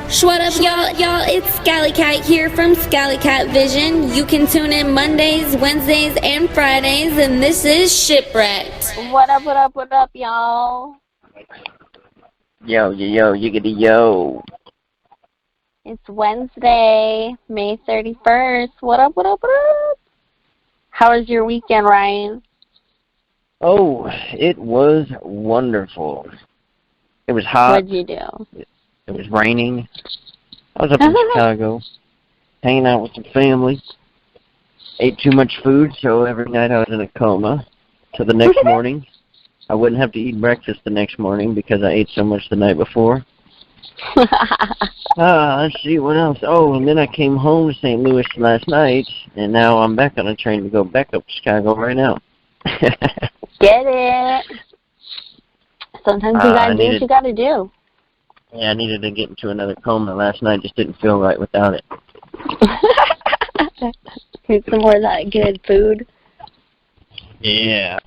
What up, y'all? It's Scally Cat here from Scally Cat Vision. You can tune in Mondays, Wednesdays, and Fridays, and this is Shipwrecked. What up, y'all? Yo, yiggity yo. It's Wednesday, May 31st. What up? How was your weekend, Ryan? Oh, it was wonderful. It was hot. What'd you do? It was raining. I was up in Chicago, hanging out with some family. Ate too much food, so every night I was in a coma. So the next morning, I wouldn't have to eat breakfast the next morning because I ate so much the night before. Let's see, what else? Oh, and then I came home to St. Louis last night, and now I'm back on a train to go back up to Chicago right now. Get it. Sometimes you gotta do what you gotta do. Yeah, I needed to get into another coma last night. Just didn't feel right without it. Eat some more of that good food. Yeah.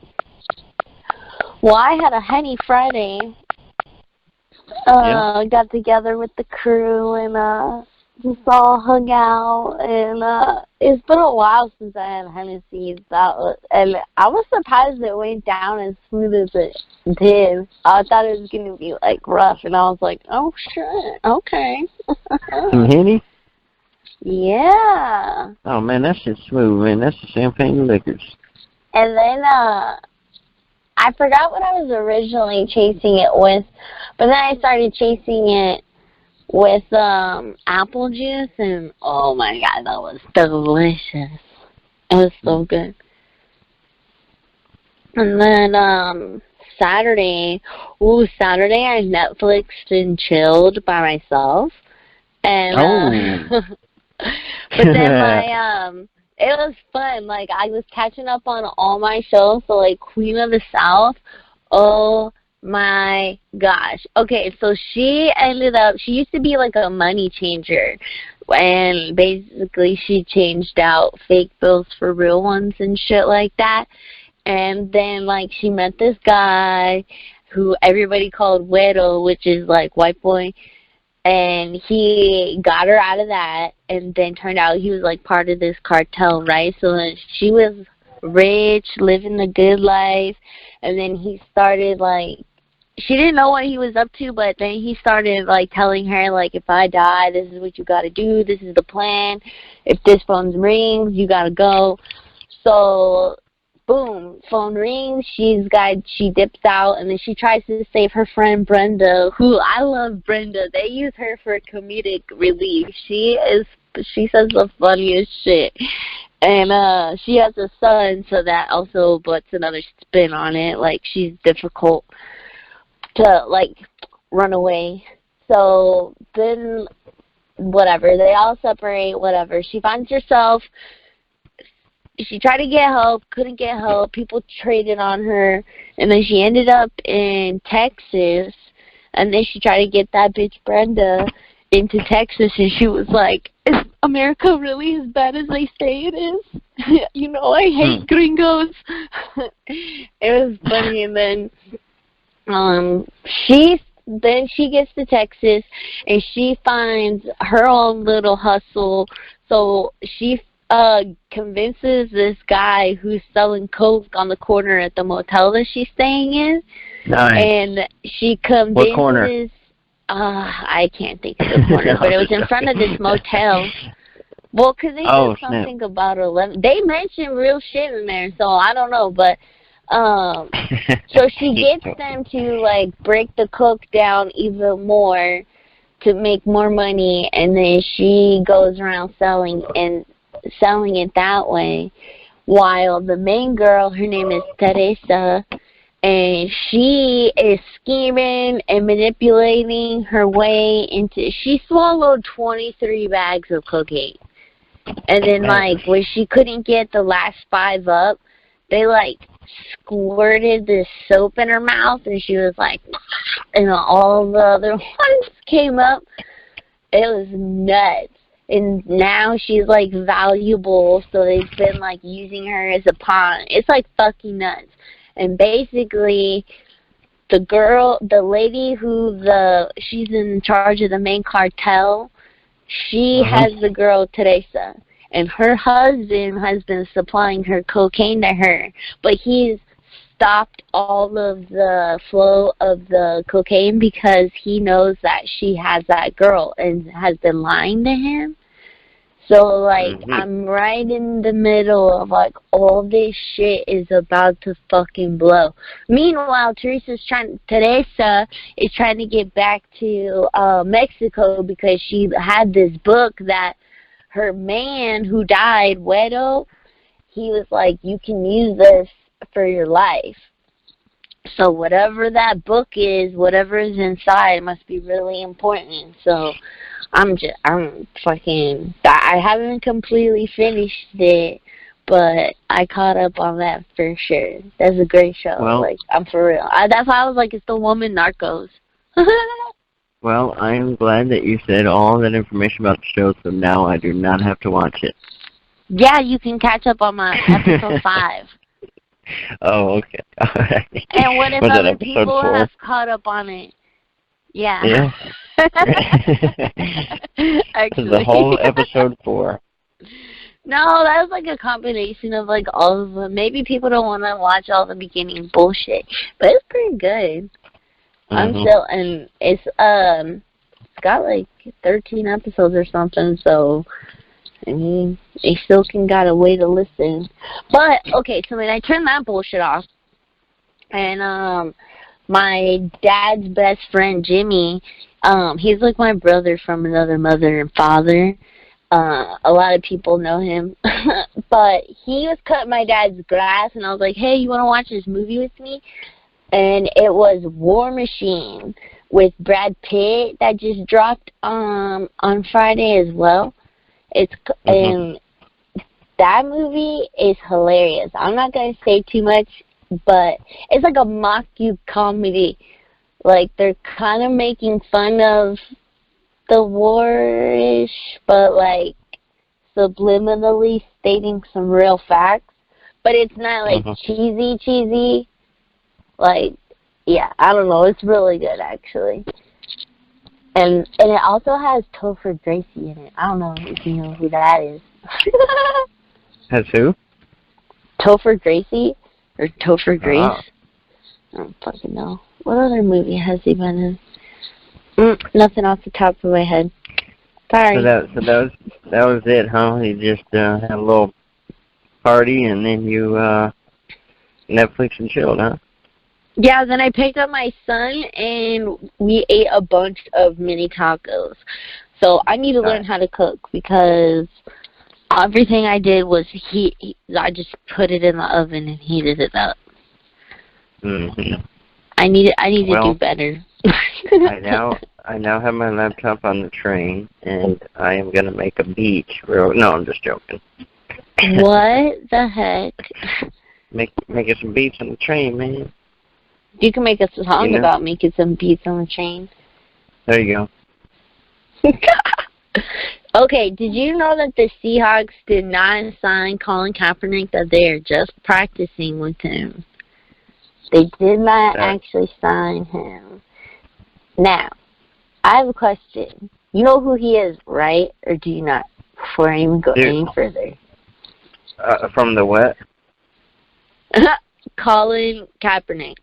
Well, I had a Henny Friday. Got together with the crew and just all hung out. And it's been a while since I had Hennessy. And I was surprised it went down as smooth as it did. I thought it was going to be, like, rough. And I was like, oh, shit. Okay. Some Henny? Yeah. Oh, man, that's just smooth, man. That's the champagne liquors. And then I forgot what I was originally chasing it with, but then I started chasing it with apple juice, and oh my god, that was delicious. It was so good. And then Saturday I Netflixed and chilled by myself, and but then it was fun. Like, I was catching up on all my shows. So, like, Queen of the South, oh my gosh. Okay, so she used to be like a money changer. And basically she changed out fake bills for real ones and shit like that. And then, like, she met this guy who everybody called Güero, which is, like, white boy. And he got her out of that, and then turned out he was, like, part of this cartel, right? So then she was rich, living the good life, and then he started, like, she didn't know what he was up to, but then he started, like, telling her, like, if I die, this is what you gotta do, this is the plan. If this phone rings, you gotta go. So boom, phone rings, she dips out, and then she tries to save her friend Brenda, who I love Brenda. They use her for comedic relief. She says the funniest shit. And she has a son, so that also puts another spin on it. Like, she's difficult to, like, run away. So then, whatever, they all separate, whatever. She finds herself. She tried to get help, couldn't get help. People traded on her. And then she ended up in Texas. And then she tried to get that bitch Brenda into Texas. And she was like, is America really as bad as they say it is? You know, I hate gringos. It was funny. And then she gets to Texas. And she finds her own little hustle. So she convinces this guy who's selling coke on the corner at the motel that she's staying in. Nice. And she convinces... What corner? I can't think of the corner, but it was in front of this motel. Well, because they said something about 11. They mentioned real shit in there, so I don't know, but... so she gets them to, like, break the coke down even more to make more money, and then she goes around selling it that way, while the main girl, her name is Teresa, and she is scheming and manipulating her way into, she swallowed 23 bags of cocaine, and then, like, when she couldn't get the last 5 up, they, like, squirted this soap in her mouth, and she was like, and all the other ones came up. It was nuts. And now she's, like, valuable, so they've been, like, using her as a pawn. It's, like, fucking nuts. And basically, the lady who she's in charge of the main cartel, she has the girl Teresa, and her husband has been supplying her cocaine to her, but he's stopped all of the flow of the cocaine because he knows that she has that girl and has been lying to him. So, like, I'm right in the middle of, like, all this shit is about to fucking blow. Meanwhile, Teresa is trying to get back to Mexico because she had this book that her man who died, Wedo, he was like, you can use this for your life. So whatever that book is, whatever is inside must be really important. So I haven't completely finished it, but I caught up on that for sure. That's a great show. Well, like, I'm for real. That's why I was like, it's the woman Narcos. Well, I'm glad that you said all that information about the show, so now I do not have to watch it. Yeah, you can catch up on my episode 5. Oh, okay. All right. And what if Was that other episode people 4? have caught up on it? Yeah. Yeah. Actually. The whole episode 4. No, that was like a combination of like all of them. Maybe people don't want to watch all the beginning bullshit, but it's pretty good. I'm still, and it's got like 13 episodes or something, so I mean, they still got a way to listen. But okay, so then I turned that bullshit off, and my dad's best friend Jimmy, he's like my brother from another mother and father. A lot of people know him, but he was cutting my dad's grass, and I was like, hey, you want to watch this movie with me? And it was War Machine with Brad Pitt that just dropped on Friday as well. It's and that movie is hilarious. I'm not gonna say too much, but it's like a mock comedy. Like, they're kind of making fun of the war-ish, but like subliminally stating some real facts. But it's not like cheesy. Like, yeah, I don't know. It's really good, actually. And it also has Topher Gracie in it. I don't know if you know who that is. Has who? Topher Gracie? Or Topher Grace? I don't fucking know. What other movie has he been in? Nothing off the top of my head. Sorry. So that was it, huh? You just had a little party and then you Netflix and chilled, huh? Yeah, then I picked up my son and we ate a bunch of mini tacos. So I need to learn how to cook because everything I did was I just put it in the oven and heated it up. I need to do better. I now have my laptop on the train and I am gonna make a beach. No, I'm just joking. What the heck? Making some beats on the train, man. You can make a song about making some beats on the train. There you go. Okay, did you know that the Seahawks did not sign Colin Kaepernick, that they are just practicing with him? They did not actually sign him. Now, I have a question. You know who he is, right? Or do you not? Before I even go any further. From the what? Colin Kaepernick.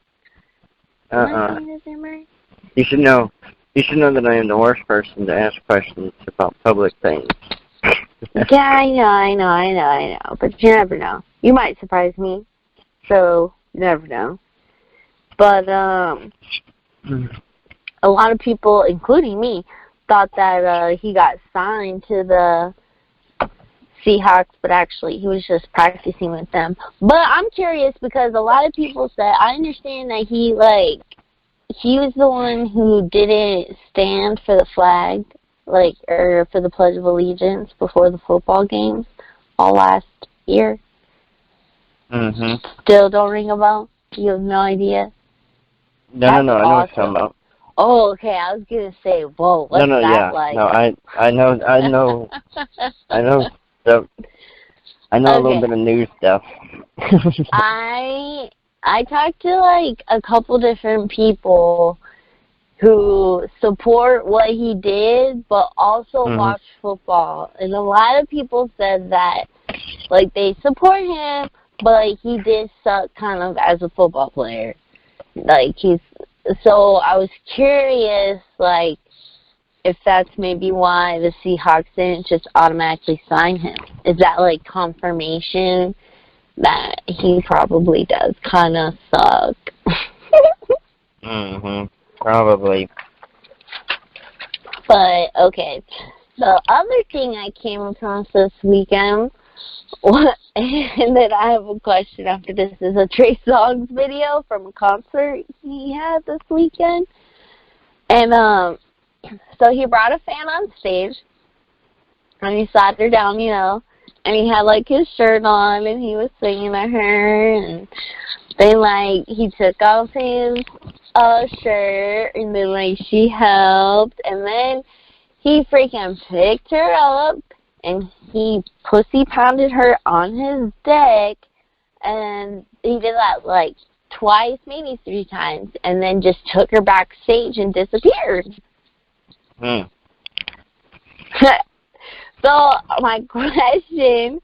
Am I saying his name right? You should know that I am the worst person to ask questions about public things. Yeah, I know. But you never know. You might surprise me. So, you never know. But, a lot of people, including me, thought that he got signed to the Seahawks, but actually he was just practicing with them. But I'm curious because a lot of people said, I understand that he was the one who didn't stand for the flag, or for the Pledge of Allegiance before the football games all last year. Still don't ring a bell? You have no idea? No, I know what you're talking about. Oh, okay. I was gonna say, whoa, what's that like? No, I know I know a little bit of news stuff. I I talked to, like, a couple different people who support what he did, but also watch football. And a lot of people said that, like, they support him, but, like, he did suck kind of as a football player. Like, so I was curious, like, if that's maybe why the Seahawks didn't just automatically sign him. Is that, like, confirmation that he probably does kind of suck? Probably. But, okay. The other thing I came across this weekend, and then I have a question after this, is a Trey Songz video from a concert he had this weekend. And, so he brought a fan on stage, and he sat her down, you know, and he had, like, his shirt on, and he was singing to her, and then, like, he took off his shirt, and then, like, she helped, and then he freaking picked her up, and he pussy pounded her on his dick, and he did that, like, twice, maybe 3 times, and then just took her backstage and disappeared. So, my question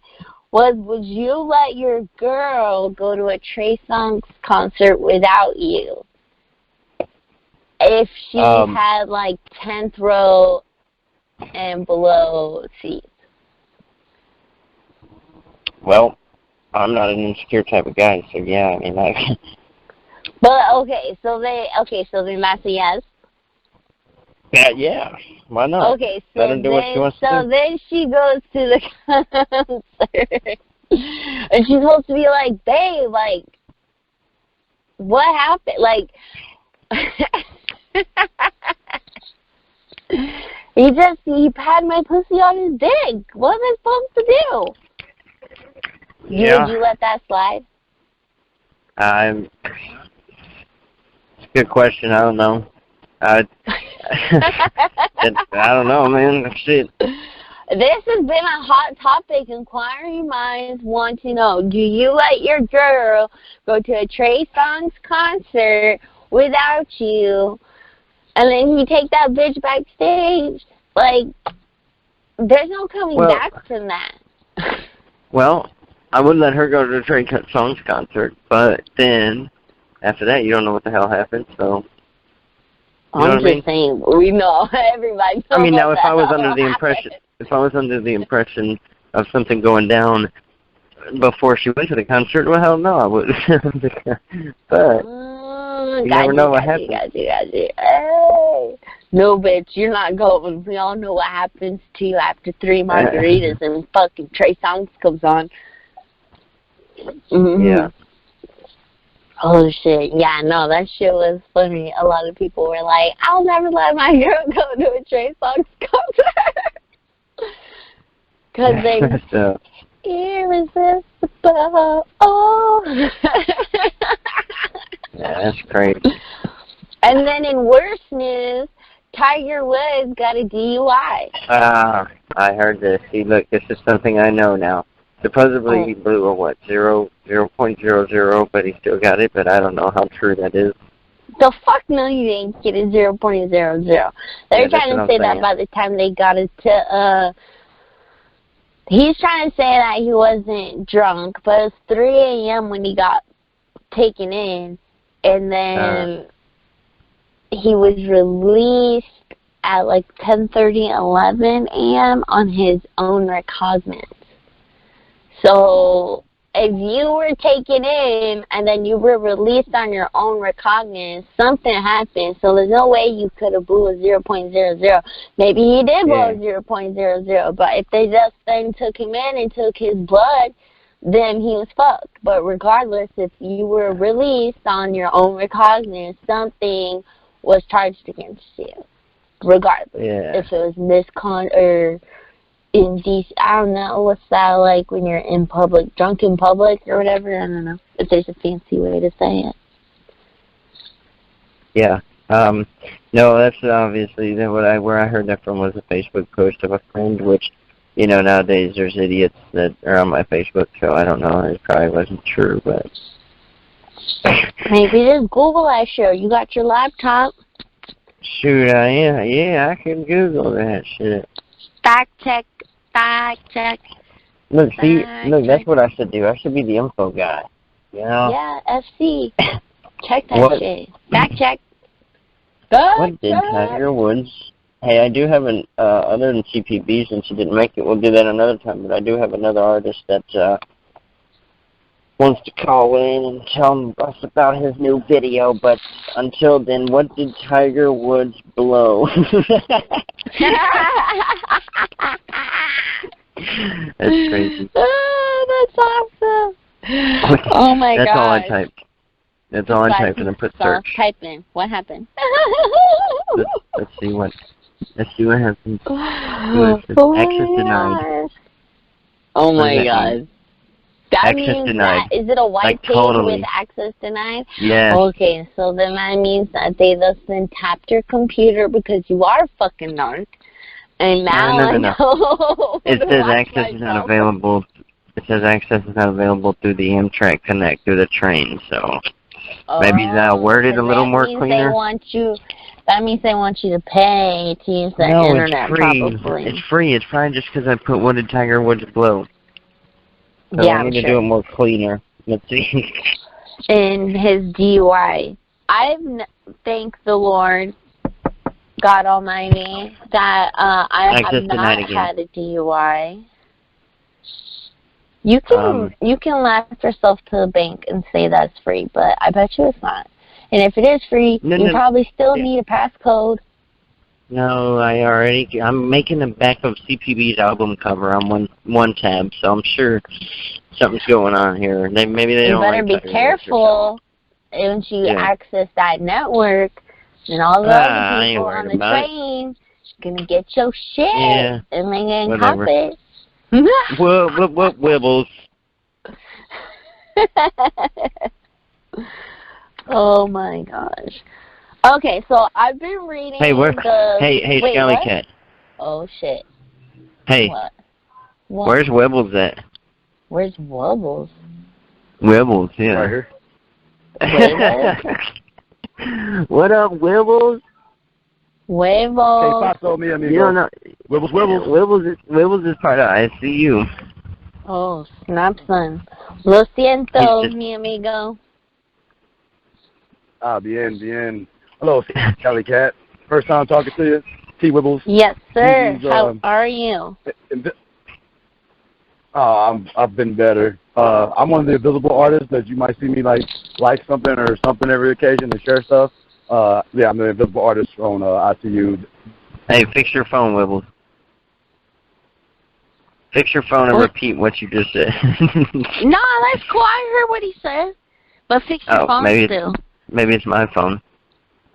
was, would you let your girl go to a Trey Songz concert without you? If she had, like, 10th row and below seats. Well, I'm not an insecure type of guy, so yeah, I mean, But, so then that's a yes? Yeah, why not? Okay, so let her do what she wants to do. then she goes to the concert, and she's supposed to be like, babe, like, what happened? Like, he had my pussy on his dick. What am I supposed to do? Yeah. Would you let that slide? It's a good question. I don't know. I don't know, man. Shit. This has been a hot topic. Inquiring minds want to know, do you let your girl go to a Trey Songz concert without you, and then you take that bitch backstage? Like, there's no coming back from that. Well, I would let her go to the Trey Songz concert, but then after that, you don't know what the hell happened, so... I'm just saying, we know, everybody knows. I mean, now if I was under the impression of something going down before she went to the concert, well, hell no, I wouldn't. But you never know what happens. Hey. No, bitch, you're not going. We all know what happens to you after 3 margaritas and fucking Trey Songz comes on. Yeah. Oh, shit. Yeah, no, that shit was funny. A lot of people were like, I'll never let my girl go to a Trey Songz concert. Because they irresistible. Oh. Yeah, that's crazy. And then in worse news, Tiger Woods got a DUI. I heard this. See, look, this is something I know now. Supposedly he blew a, 0.00, but he still got it, but I don't know how true that is. The fuck no, you didn't get a 0.00. They're trying to say that by the time they got it to, he's trying to say that he wasn't drunk, but it was 3 a.m. when he got taken in, and then he was released at like 10:30, 11 a.m. on his own recognizance. So if you were taken in and then you were released on your own recognizance, something happened. So there's no way you could have blew a 0.00. Maybe he did blow a 0.00, but if they just then took him in and took his blood, then he was fucked. But regardless, if you were released on your own recognizance, something was charged against you. Regardless, if it was or indecent, I don't know, what's that like when you're in public, drunk in public or whatever? I don't know if there's a fancy way to say it. Yeah. No, that's obviously where I heard that from was a Facebook post of a friend, which, you know, nowadays there's idiots that are on my Facebook, so I don't know, it probably wasn't true, but... Maybe just Google that shit. You got your laptop. Shoot, I am. Yeah, I can Google that shit. Fact check. Fact check. Look, see, Fact look, that's check. what I should do. I should be the info guy. You know? Yeah, FC. Check that What? shit. Fact check. What did Tiger Woods? Hey, I do have an other than CPB, since you didn't make it, we'll do that another time. But I do have another artist that wants to call in and tell us about his new video. But until then, what did Tiger Woods blow? That's crazy. Oh, that's awesome. Oh my god. That's all I typed. That's all I typed, and I put search. Type in. What happened? Let's see what happens. Access denied. Oh my god. That Access means denied. that, is it a white Like, page totally. with access denied? Yeah. Okay, so then that means that they just then tapped your computer because you are fucking narc. And now No. I know. It says access is not available. It says access is not available through the Amtrak Connect through the train. So maybe that worded a little more cleaner. That means they want you to pay to use the internet. It's free. Probably. It's free. It's probably just because I put what did Tiger Woods blow. So Yeah, I need to do it more cleaner. Let's see. In his DUI, thank the Lord, God Almighty, that I have not had a DUI. You can laugh yourself to the bank and say that's free, but I bet you it's not. And if it is free, you probably still need a passcode. No, I'm making the back of CPB's album cover on one tab, so I'm sure something's going on here. Maybe they don't. You better be careful once you access that network, and all the other people on the train gonna get your shit and they gonna cop it. What wibbles? Oh my gosh. Okay, so I've been reading Hey, Skelly Cat. Oh shit. Hey. What? Where's Wibbles at? Where's Wibbles? Wibbles, yeah. Right here. Wibbles? What up, Wibbles? Wibbles. Hey, Paso, mi amigo. You don't know. Wibbles is part of ICU. Oh, snap, son. Lo siento, mi amigo. Bien. Hello, Skelly Cat. First time talking to you. T. Wibbles. Yes, sir. How are you? I've been better. I'm one of the invisible artists that you might see me like something or something every occasion and share stuff. Yeah, I'm the invisible artist on ICU. Hey, fix your phone, Wibbles. Fix your phone and repeat what you just said. No, that's cool. I heard what he said. But fix your phone still. Maybe it's my phone.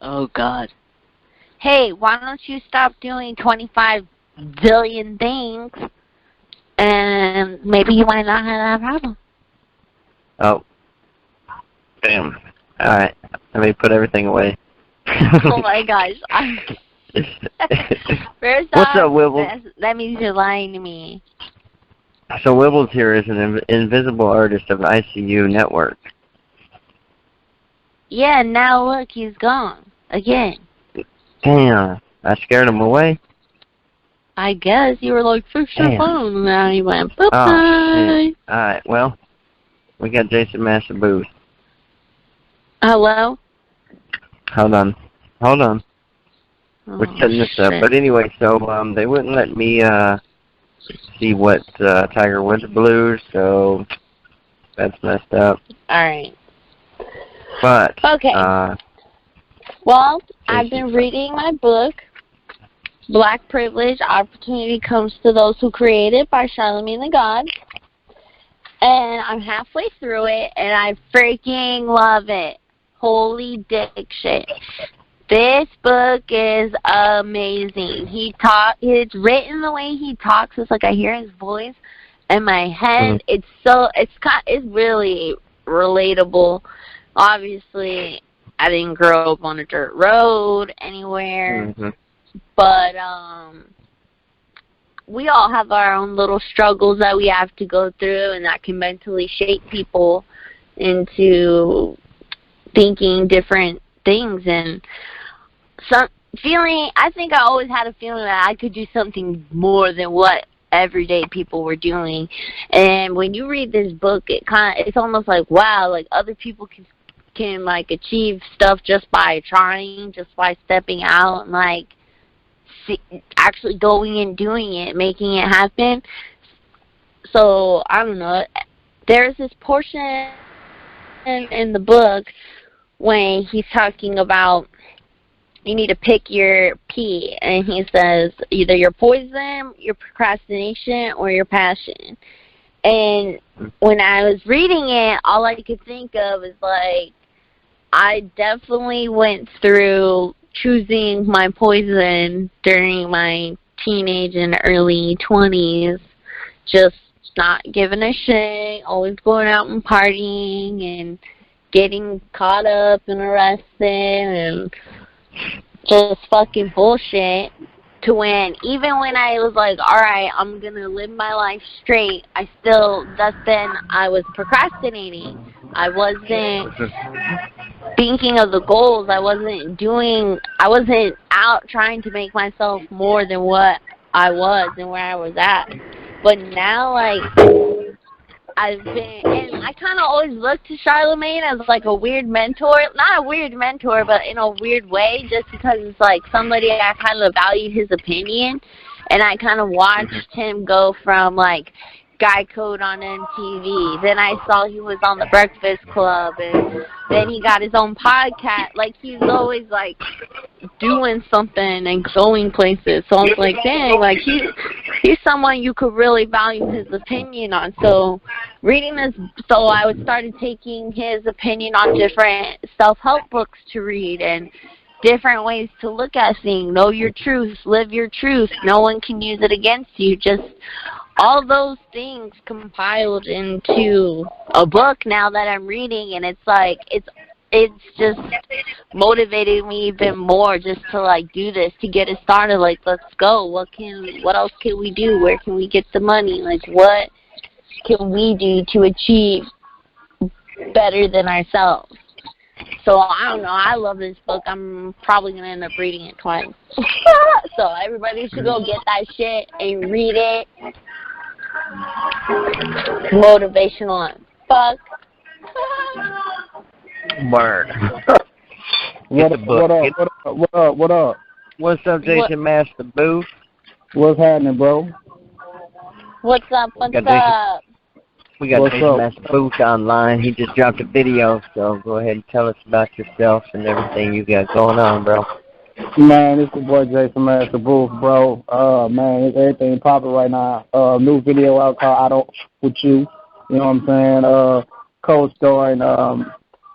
Oh, God. Hey, why don't you stop doing 25 billion things, and maybe you might not have that problem. Oh. Damn. All right. Let me put everything away. Oh, my gosh. First What's off, up, Wibbles? that means you're lying to me. So Wibbles here is an invisible artist of ICU Network. Yeah, now look, he's gone. Again. Damn. I scared him away. I guess you were like, fix your phone. And now he went, bye-bye. Oh, shit. All right, well, we got Jason Massabooth. Hello? Hold on. Oh, We're setting this up. But anyway, so they wouldn't let me see what Tiger Woods blew, so that's messed up. All right. But okay. Well, I've been reading my book, Black Privilege, Opportunity Comes to Those Who Create It by Charlemagne the God. And I'm halfway through it, and I freaking love it. Holy dick shit. This book is amazing. It's written the way he talks. It's like I hear his voice in my head. It's really relatable. Obviously, I didn't grow up on a dirt road anywhere, but we all have our own little struggles that we have to go through, and that can mentally shape people into thinking different things and I think I always had a feeling that I could do something more than what everyday people were doing. And when you read this book, it's almost like, wow, like other people can like achieve stuff just by trying, just by stepping out and like actually going and doing it, making it happen. So I don't know. There's this portion in the book when he's talking about you need to pick your P, and he says either your poison, your procrastination, or your passion. And when I was reading it, all I could think of is like I definitely went through choosing my poison during my teenage and early 20s, just not giving a shit, always going out and partying and getting caught up and arrested and just fucking bullshit, to when even when I was like, alright, I'm gonna live my life straight, that's then I was procrastinating. I wasn't thinking of the goals. I wasn't out trying to make myself more than what I was and where I was at. But now, like, and I kind of always look to Charlemagne as like a weird mentor. Not a weird mentor, but in a weird way, just because it's like somebody I kind of valued his opinion. And I kind of watched him go from like Guy Code on MTV. Then I saw he was on the Breakfast Club, and then he got his own podcast. Like, he's always like doing something and going places. So I was like, dang, like he's someone you could really value his opinion on. So reading this, I started taking his opinion on different self-help books to read and different ways to look at things. Know your truth, live your truth. No one can use it against you. Just all those things compiled into a book now that I'm reading, and it's like it's just motivated me even more just to like do this, to get it started. Like, let's go. What else can we do? Where can we get the money? Like, what can we do to achieve better than ourselves? So I don't know. I love this book. I'm probably gonna end up reading it twice. So everybody should go get that shit and read it. Motivational and fuck. Word. What up? What's up, Jason Master Booth? What's happening, bro? What's up? We got Jason Master Booth online. He just dropped a video, so go ahead and tell us about yourself and everything you got going on, bro. Man, it's the boy Jason Master Booth, bro. Man, it's everything popping right now. New video out called I Don't With You. You know what I'm saying? Co-starring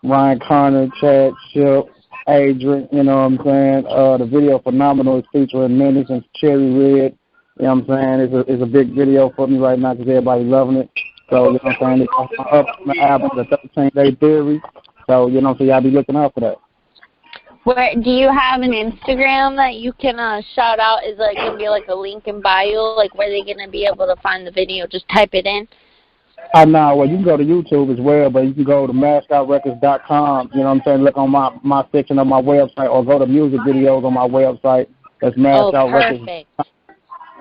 Ryan Connor, Chad Ship, Adrian, you know what I'm saying? The video phenomenal. It's featuring Menace and Cherry Red. You know what I'm saying? It's a big video for me right now because everybody's loving it. So, you know what I'm saying? It's up on the album, the 13-Day Theory. So, you know, so y'all be looking out for that. Where do you have an Instagram that you can shout out? Is like gonna be like a link in bio, like where they're gonna be able to find the video? Just type it in. No, well, you can go to YouTube as well, but you can go to mascoutrecords.com. You know what I'm saying? Look on my section of my website, or go to music videos on my website. That's Mascot Records. Perfect.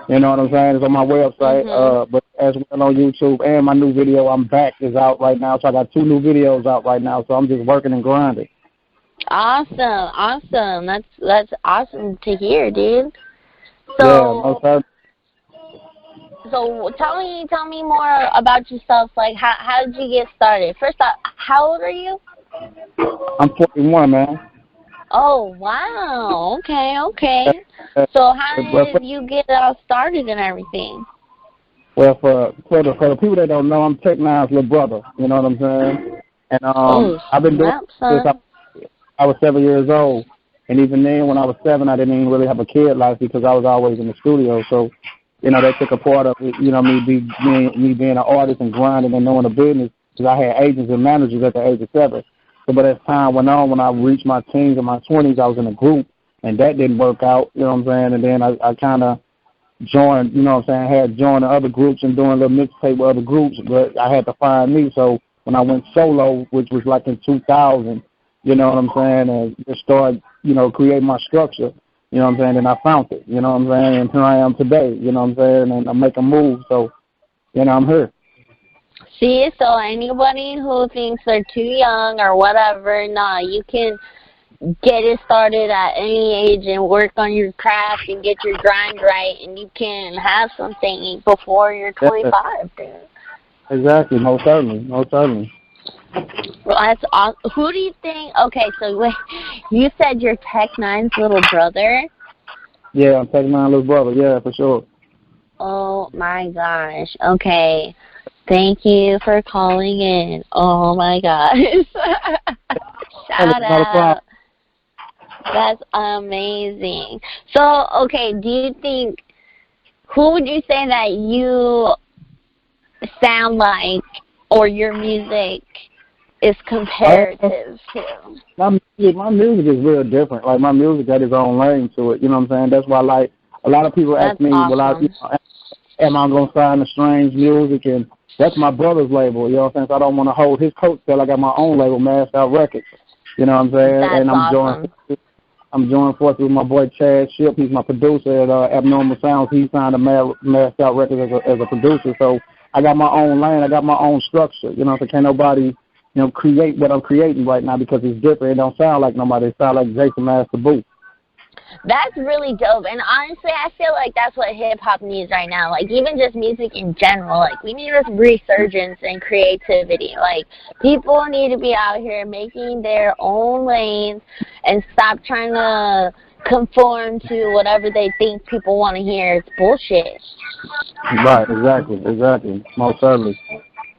You know what I'm saying? It's on my website, but as well on YouTube. And my new video, I'm Back, is out right now. So I got 2 new videos out right now. So I'm just working and grinding. Awesome. That's awesome to hear, dude. So, yeah, so tell me more about yourself. Like, how did you get started? First off, how old are you? I'm 41, man. Oh, wow. Okay. So how did you get started and everything? Well, for the people that don't know, I'm Tech Nine's little brother. You know what I'm saying? And I've been doing it since I was 7 years old. And even then, when I was 7, I didn't even really have a kid life because I was always in the studio. So, you know, that took a part of it, you know, me being an artist and grinding and knowing the business, because I had agents and managers at the age of 7. So, but as time went on, when I reached my teens and my 20s, I was in a group, and that didn't work out, you know what I'm saying? And then I kind of joined, you know what I'm saying, I had joined the other groups and doing a little mixtape with other groups, but I had to find me. So when I went solo, which was like in 2000, you know what I'm saying, and just start, create my structure, you know what I'm saying, and I found it, you know what I'm saying, and here I am today, you know what I'm saying, and I'm making moves, so, I'm here. See, so anybody who thinks they're too young or whatever, nah, you can get it started at any age and work on your craft and get your grind right, and you can have something before you're 25, dude. Exactly, most certainly. Well, that's awesome. Who do you think? Okay, so wait, you said you're Tech Nine's little brother? Yeah, I'm Tech Nine's little brother. Yeah, for sure. Oh my gosh. Okay. Thank you for calling in. Oh my gosh. Shout out. That's amazing. So, okay, do you think, who would you say that you sound like, or your music is comparative to? My music is real different. Like, my music got its own lane to it. You know what I'm saying? That's why, like, a lot of people ask me, awesome. am I going to sign the Strange Music? And that's my brother's label. You know what I'm saying? So I don't want to hold his coattail. I got my own label, SHIPWRECKED. You know what I'm saying? That's and awesome. I'm joining forces with my boy Chad Ship. He's my producer at Abnormal Sounds. He signed to SHIPWRECKED as a producer. So I got my own lane. I got my own structure. You know, so can't nobody, create what I'm creating right now because it's different. It don't sound like nobody. It sound like Jason Master Booth. That's really dope. And honestly, I feel like that's what hip-hop needs right now. Like, even just music in general. Like, we need this resurgence in creativity. Like, people need to be out here making their own lanes and stop trying to conform to whatever they think people want to hear. It's bullshit. Right, exactly. Most certainly.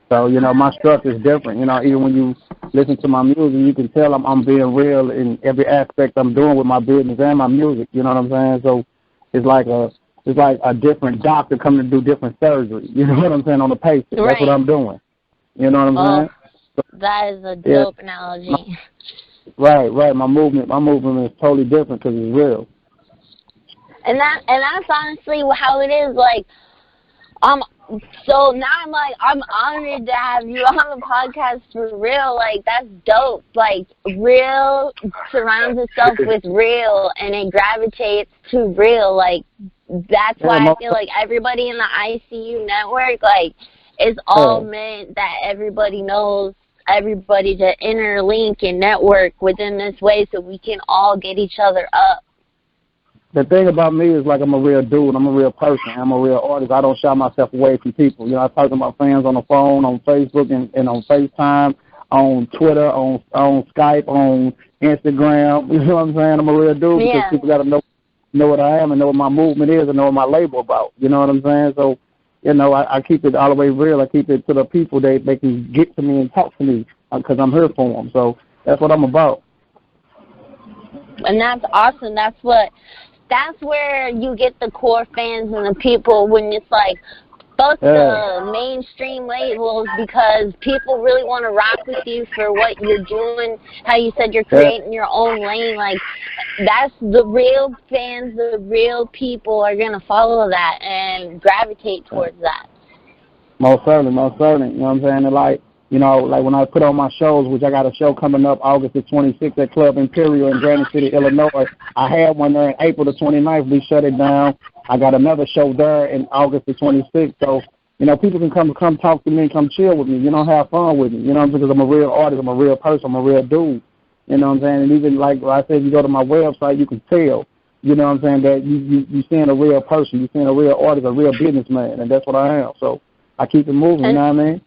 So, my structure is different. Even when you listen to my music, you can tell I'm being real in every aspect I'm doing with my business and my music. You know what I'm saying? So it's like a different doctor coming to do different surgery. You know what I'm saying, on the patient. Right. That's what I'm doing. You know what I'm saying? So, that is a dope analogy. Right. My movement is totally different because it's real. And that's honestly how it is. Like, so now I'm honored to have you on the podcast for real. Like, that's dope. Like, real surrounds itself with real, and it gravitates to real. Like, that's why I feel like everybody in the ICU network, like, is all meant that everybody knows everybody to interlink and network within this way so we can all get each other up. The thing about me is, like, I'm a real dude. I'm a real person. I'm a real artist. I don't shy myself away from people. I talk to my fans on the phone, on Facebook, and on FaceTime, on Twitter, on Skype, on Instagram. You know what I'm saying? I'm a real dude because people got to know what I am and know what my movement is and know what my label about. You know what I'm saying? So, I keep it all the way real. I keep it to the people. They can get to me and talk to me because I'm here for them. So that's what I'm about. And that's awesome. That's where you get the core fans and the people when it's like both the mainstream labels, because people really want to rock with you for what you're doing. How you said you're creating your own lane. Like, that's the real fans, the real people are going to follow that and gravitate towards that. Most certainly. You know what I'm saying? And like when I put on my shows, which I got a show coming up August the 26th at Club Imperial in Granite City, Illinois. I had one there in April the 29th. We shut it down. I got another show there in August the 26th. So, people can come talk to me and come chill with me, have fun with me, because I'm a real artist, I'm a real person, I'm a real dude. You know what I'm saying? And even like I said, you go to my website, you can tell, that you seeing a real person, you seeing a real artist, a real businessman, and that's what I am. So I keep it moving, you know what I mean?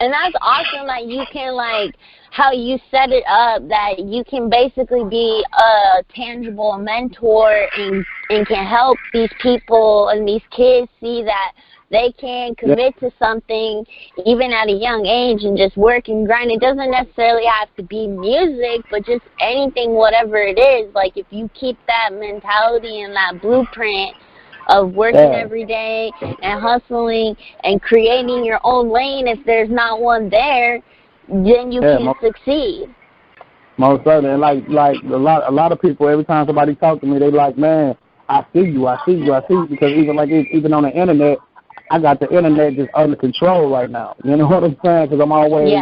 And that's awesome that you can, like, how you set it up, that you can basically be a tangible mentor and can help these people and these kids see that they can commit to something even at a young age and just work and grind. It doesn't necessarily have to be music, but just anything, whatever it is. Like, if you keep that mentality and that blueprint of working every day and hustling and creating your own lane, if there's not one there, then you can succeed. Most certainly. And like a lot of people, every time somebody talks to me, they like, man, I see you, because even on the internet, I got the internet just under control right now. You know what I'm saying? Because I'm always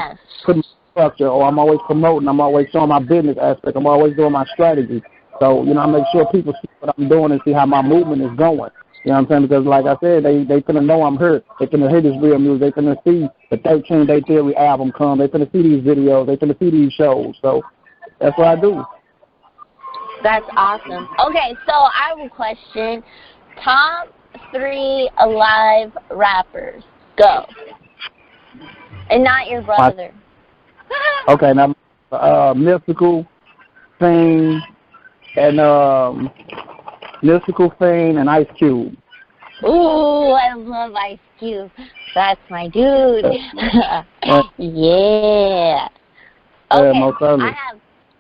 putting structure, or I'm always promoting. I'm always showing my business aspect. I'm always doing my strategy. So, you know, I make sure people see what I'm doing and see how my movement is going. You know what I'm saying? Because, like I said, they finna know I'm hurt. They finna hear this real music. They finna see the 13 Day Theory album come. They finna see these videos. They finna see these shows. So that's what I do. That's awesome. Okay, so I have a question. Top 3 alive rappers. Go. And not your brother. Okay, now Mystical, Fiend, and Mystical, Fiend, and Ice Cube. Ooh, I love Ice Cube. That's my dude. Yeah. Okay,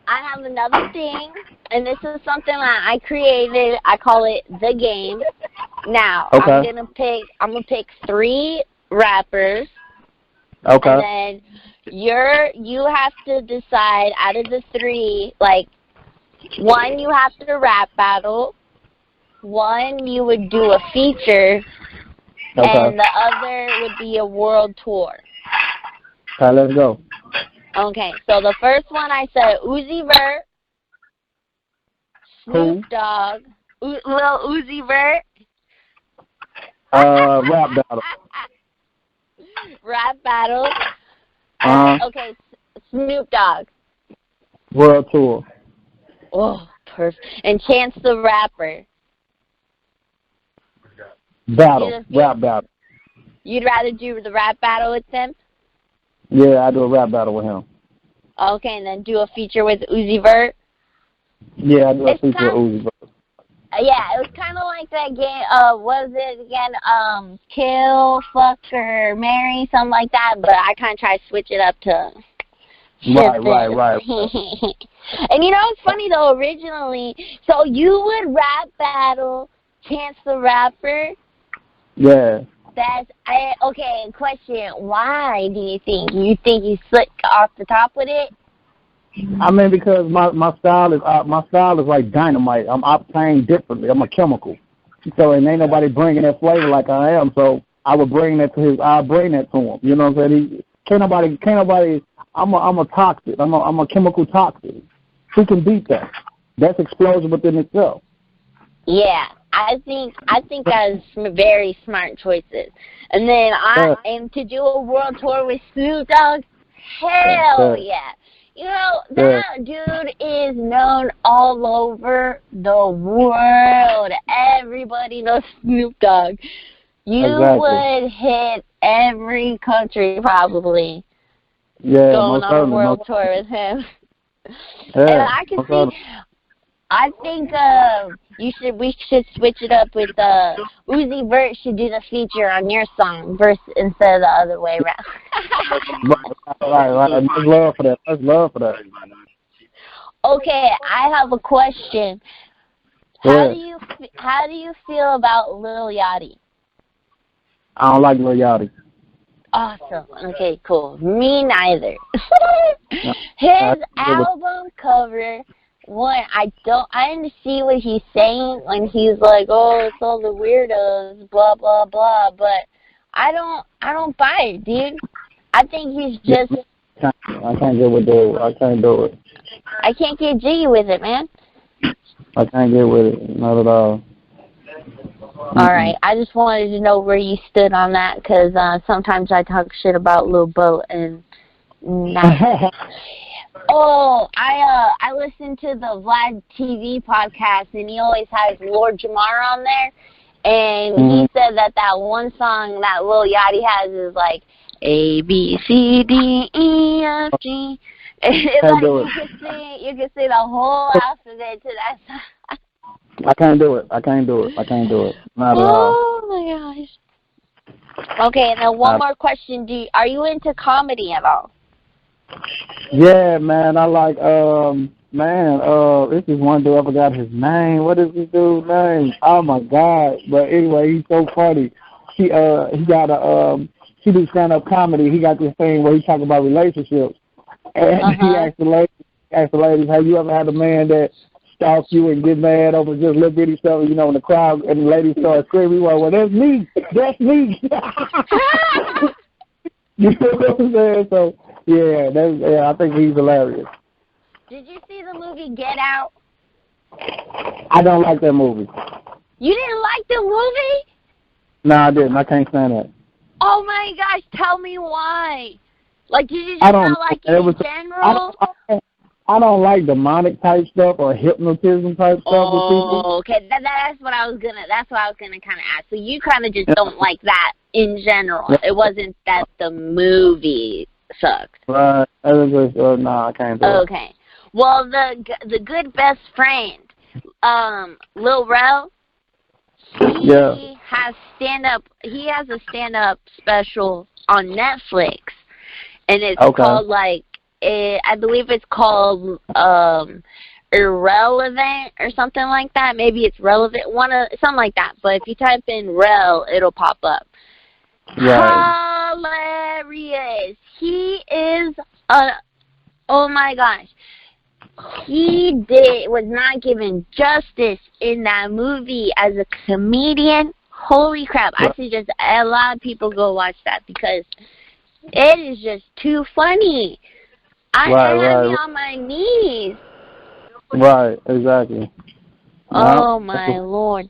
I have another thing, and this is something that I created. I call it the game. Now, I'm gonna pick 3 rappers. Okay. And then you have to decide out of the 3, like, 1 you have to rap battle, 1 you would do a feature, and the other would be a world tour. Okay, let's go. Okay, so the first one I said Uzi Vert, Snoop Dogg, Lil Uzi Vert. Rap battle. Rap battle. Okay, Snoop Dogg. World tour. Oh, perfect. And Chance the Rapper. Battle. Rap battle. You'd rather do the rap battle with them? Yeah, I do a rap battle with him. Okay, and then do a feature with Uzi Vert? Yeah, I do a feature with Uzi Vert. Yeah, it was kind of like that game, what was it again, Kill, Fuck, or Marry, something like that, but I kind of tried to switch it up to... Right. And you know, it's funny, though, originally, so you would rap battle Chance the Rapper? Yeah. Okay, question, why do you think? You think you slick off the top with it? I mean, because my style is like dynamite. I'm octane differently. I'm a chemical. So, and ain't nobody bringing that flavor like I am. So I would bring that to I'll bring that to him. You know what I'm saying? Can't nobody. I'm a toxic. I'm a chemical toxic. Who can beat that? That's explosion within itself. Yeah, I think that is some very smart choices. And then and to do a world tour with Snoop Dogg, hell yeah. You know, that dude is known all over the world. Everybody knows Snoop Dogg. You would hit every country probably going on a world tour with him. And I can see, I think we should switch it up with Uzi Vert should do the feature on your song instead of the other way around. Right. Let's love for that. Okay, I have a question. How do you feel about Lil Yachty? I don't like Lil Yachty. Awesome. Okay, cool. Me neither. His album cover. I didn't see what he's saying when he's like, oh, it's all the weirdos, blah blah blah. But I don't buy it, dude. I think he's just. I can't get with it. I can't do it. I can't get jiggy with it, man. I can't get with it, not at all. All right, I just wanted to know where you stood on that because sometimes I talk shit about Lil Bo and. Oh, I listened to the Vlad TV podcast, and he always has Lord Jamar on there, and he said that one song that Lil Yachty has is like A, B, C, D, E, F, G. It's like you can sing the whole alphabet to that song. I can't do it. Not at all. Oh my gosh. Okay, and then one more question. Are you into comedy at all? Yeah, man. I like this is one dude, I forgot his name. What is this dude's name? Oh my God. But anyway, he's so funny. He got he do stand up comedy. He got this thing where he talk about relationships. And he asked the ladies, have you ever had a man that stalks you and get mad over just little bitty stuff, you know, in the crowd, and the ladies start screaming, well, that's me. You know what I'm saying? So I think he's hilarious. Did you see the movie Get Out? I don't like that movie. You didn't like the movie? No, I didn't. I can't stand it. Oh my gosh, tell me why. Like, did you just not like it in general? I don't like demonic type stuff or hypnotism type stuff with people. Oh, okay. That's what I was gonna kind of ask. So you kind of just don't like that in general. It wasn't that the movie sucked. Right. No, I can't do it. Okay. Well, the good best friend, Lil Rel, he has a stand-up special on Netflix, and it's called I believe it's called Irrelevant or something like that. Maybe it's Relevant, something like that. But if you type in Rel, it'll pop up. Right. Hilarious. He is oh my gosh. He was not given justice in that movie as a comedian. Holy crap. I suggest a lot of people go watch that because it is just too funny. It had me on my knees. Right, exactly. Oh my Lord.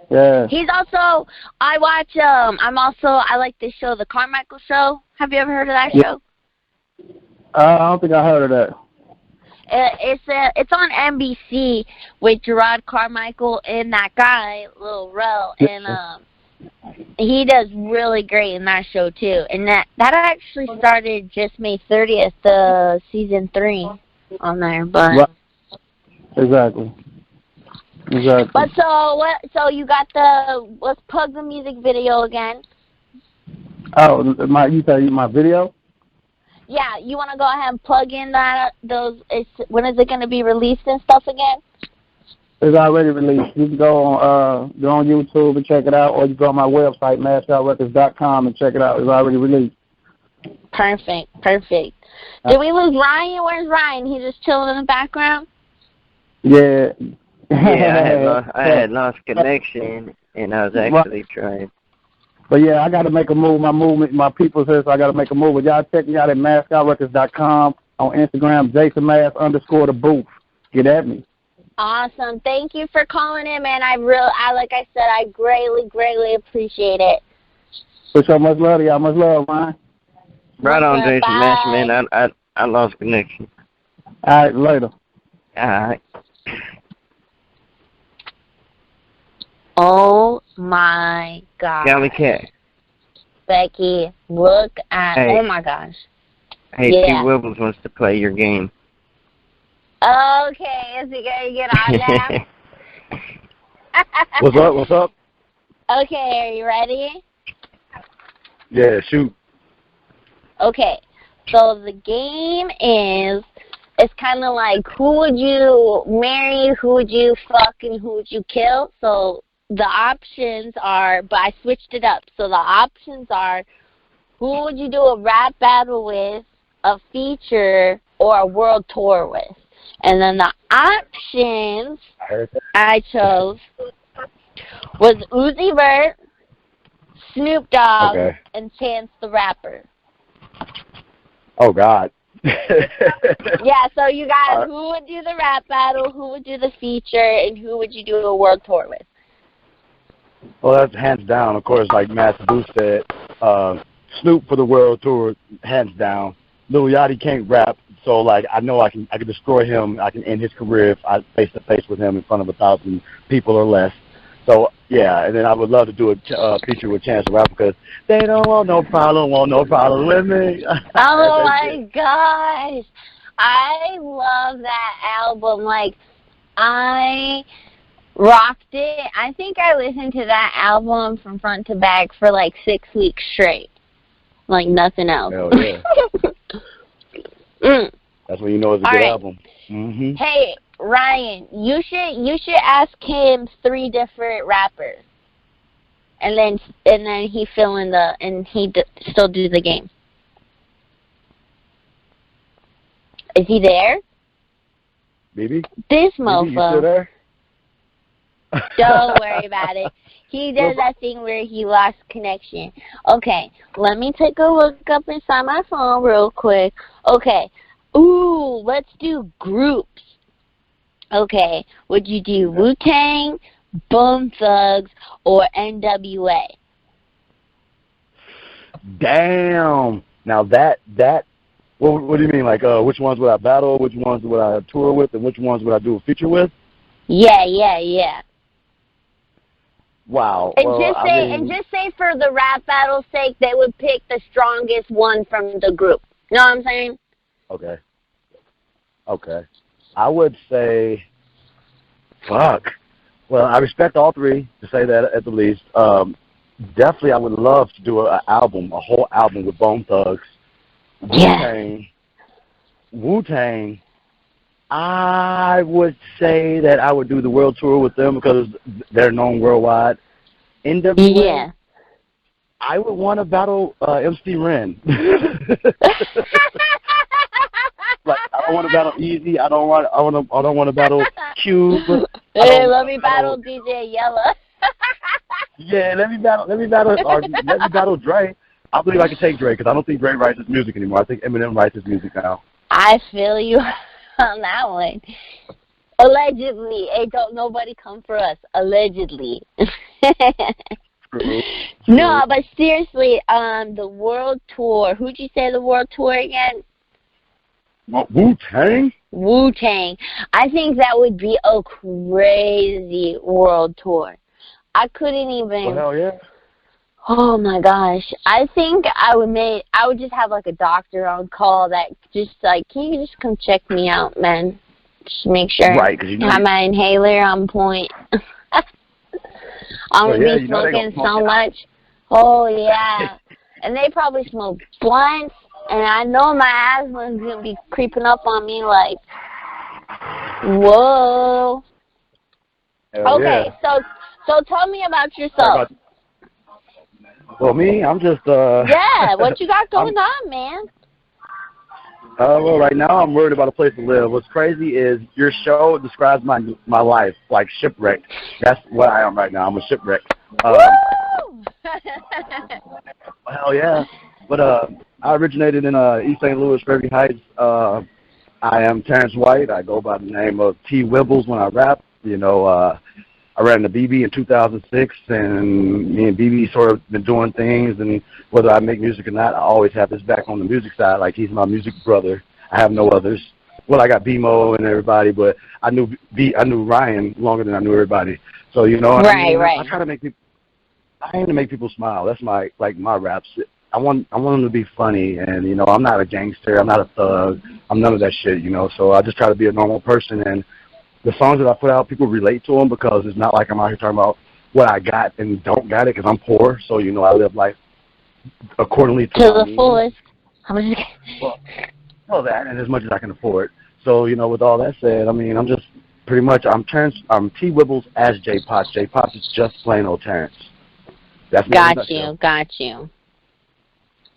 Yeah. He's also, I like this show, The Carmichael Show. Have you ever heard of that show? I don't think I heard of that. It's on NBC with Gerard Carmichael and that guy, Lil Rel, and he does really great in that show too. And that actually started just May 30th, season 3 on there. But exactly. But so you got let's plug the music video again. Oh, you tell you my video? Yeah, you want to go ahead and plug in when is it going to be released and stuff again? It's already released. You can go on YouTube and check it out, or you go on my website, SHIPWRECKED.com, and check it out. It's already released. Perfect. Did we lose Ryan? Where's Ryan? He's just chilling in the background? Yeah. I had lost connection, and I was actually trying. But yeah, I got to make a move. My people says I got to make a move. But y'all check me out at MascotRecords.com, on Instagram, JasonMass_the booth. Get at me. Awesome. Thank you for calling in, man. Like I said, I greatly appreciate it. For sure. Much love to y'all. Much love, man. Right on, Jason Mass, man. I lost connection. All right, later. All right. Oh my God. Scally Cat. Becky, look at, oh my gosh. Hey, P. Wibbles wants to play your game. Okay, is he going to get on now? What's up? Okay, are you ready? Yeah, shoot. Okay, so the game it's kind of like who would you marry, who would you fuck, and who would you kill? So the options are, but I switched it up. So the options are, who would you do a rap battle with, a feature, or a world tour with? And then the options I chose was Uzi Vert, Snoop Dogg, and Chance the Rapper. Oh, God. Yeah, so you got who would do the rap battle, who would do the feature, and who would you do a world tour with? Well, that's hands down. Of course, like Master Boo said, Snoop for the world tour, hands down. Lil Yachty can't rap, so like I know I can destroy him. I can end his career if I face to face with him in front of 1,000 people or less. So yeah, and then I would love to do a feature with Chance the Rapper because they don't want no problem with me. Oh my gosh, I love that album. Like I rocked it. I think I listened to that album from front to back for like 6 weeks straight. Like nothing else. Hell yeah. That's when you know it's a good album. Mm-hmm. Hey, Ryan, you should ask him 3 different rappers. And then he fill in still do the game. Is he there? BB? This BB, you still mofo. there? Don't worry about it. He does that thing where he lost connection. Okay, let me take a look up inside my phone real quick. Okay. Ooh, let's do groups. Okay, would you do Wu-Tang, Bone Thugs, or NWA? Damn. Now that what do you mean? Like, which ones would I battle? Which ones would I tour with? And which ones would I do a feature with? Yeah. Wow. And just say for the rap battle's sake, they would pick the strongest one from the group. You know what I'm saying? Okay. I would say, fuck. Well, I respect all three, to say that at the least. Definitely, I would love to do a whole album with Bone Thugs. Wu-Tang, I would say that I would do the world tour with them because they're known worldwide. NWA, I would want to battle MC Ren. Like, I don't want to battle Easy. I don't want to battle Cube. Hey, let me battle DJ Yella. Yeah, let me battle Dre. I believe I can take Dre because I don't think Dre writes his music anymore. I think Eminem writes his music now. I feel you on that one. Allegedly. Hey, don't nobody come for us. Allegedly. True. No, but seriously, the world tour. Who'd you say the world tour again? Wu-Tang? Wu-Tang. I think that would be a crazy world tour. I couldn't even. Well, hell yeah. Oh my gosh. I think I would just have like a doctor on call that just like, can you just come check me out, man? Just make sure right, 'cause you know I have my inhaler on point. I'm going to be smoking so much. Oh, yeah. And they probably smoke blunts, and I know my asthma is going to be creeping up on me like, whoa. Okay, yeah. so tell me about yourself. Well, me, I'm just... Yeah, what you got going on, man? Well, right now I'm worried about a place to live. What's crazy is your show describes my life, like shipwrecked. That's what I am right now. I'm a shipwreck. Woo! Hell yeah. But I originated in East St. Louis, Fairview Heights. I am Terrence White. I go by the name of T. Wibbles when I rap. You know, I ran the BB in 2006, and me and BB sort of been doing things, and whether I make music or not, I always have his back on the music side. Like, he's my music brother. I have no others. Well, I got BMO and everybody, but I knew Ryan longer than I knew everybody. So, you know, right. I try to make people, I aim to make people smile. That's my raps. I want them to be funny, and, you know, I'm not a gangster. I'm not a thug. I'm none of that shit, you know, so I just try to be a normal person, and the songs that I put out, people relate to them because it's not like I'm out here talking about what I got and don't got it because I'm poor. So, you know, I live life accordingly to the fullest. Well, that and as much as I can afford. So, you know, with all that said, I mean, I'm just pretty much, I'm T. Wibbles as J. Potts. J. Potts is just plain old Terrence. That's me. Got you.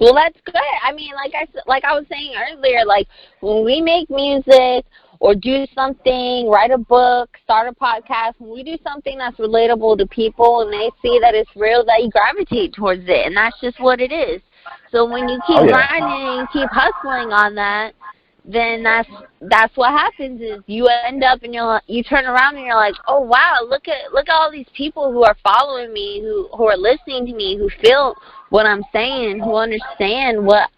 Well, that's good. I mean, like I was saying earlier, like when we make music or do something, write a book, start a podcast, when we do something that's relatable to people and they see that it's real, that you gravitate towards it, and that's just what it is. So when you keep grinding and keep hustling on that, then that's what happens is you end up and you turn around and you're like, oh wow, look at all these people who are following me, who are listening to me, who feel what I'm saying, who understand what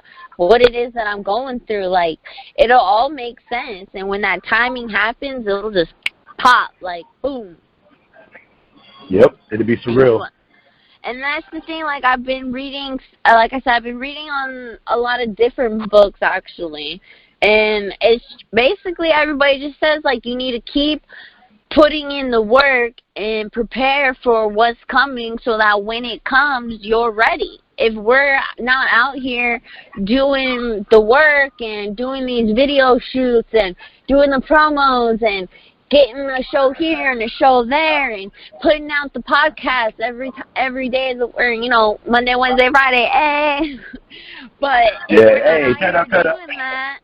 it is that I'm going through. Like, it'll all make sense, and when that timing happens, it'll just pop, like, boom. Yep, it'll be surreal. And that's the thing, like, I've been reading, like I said, I've been reading on a lot of different books, actually, and it's basically everybody just says, like, you need to keep putting in the work and prepare for what's coming so that when it comes, you're ready. If we're not out here doing the work and doing these video shoots and doing the promos and getting a show here and a show there and putting out the podcast every day that we're, you know, Monday, Wednesday, Friday, hey. But if we're not out here doing that,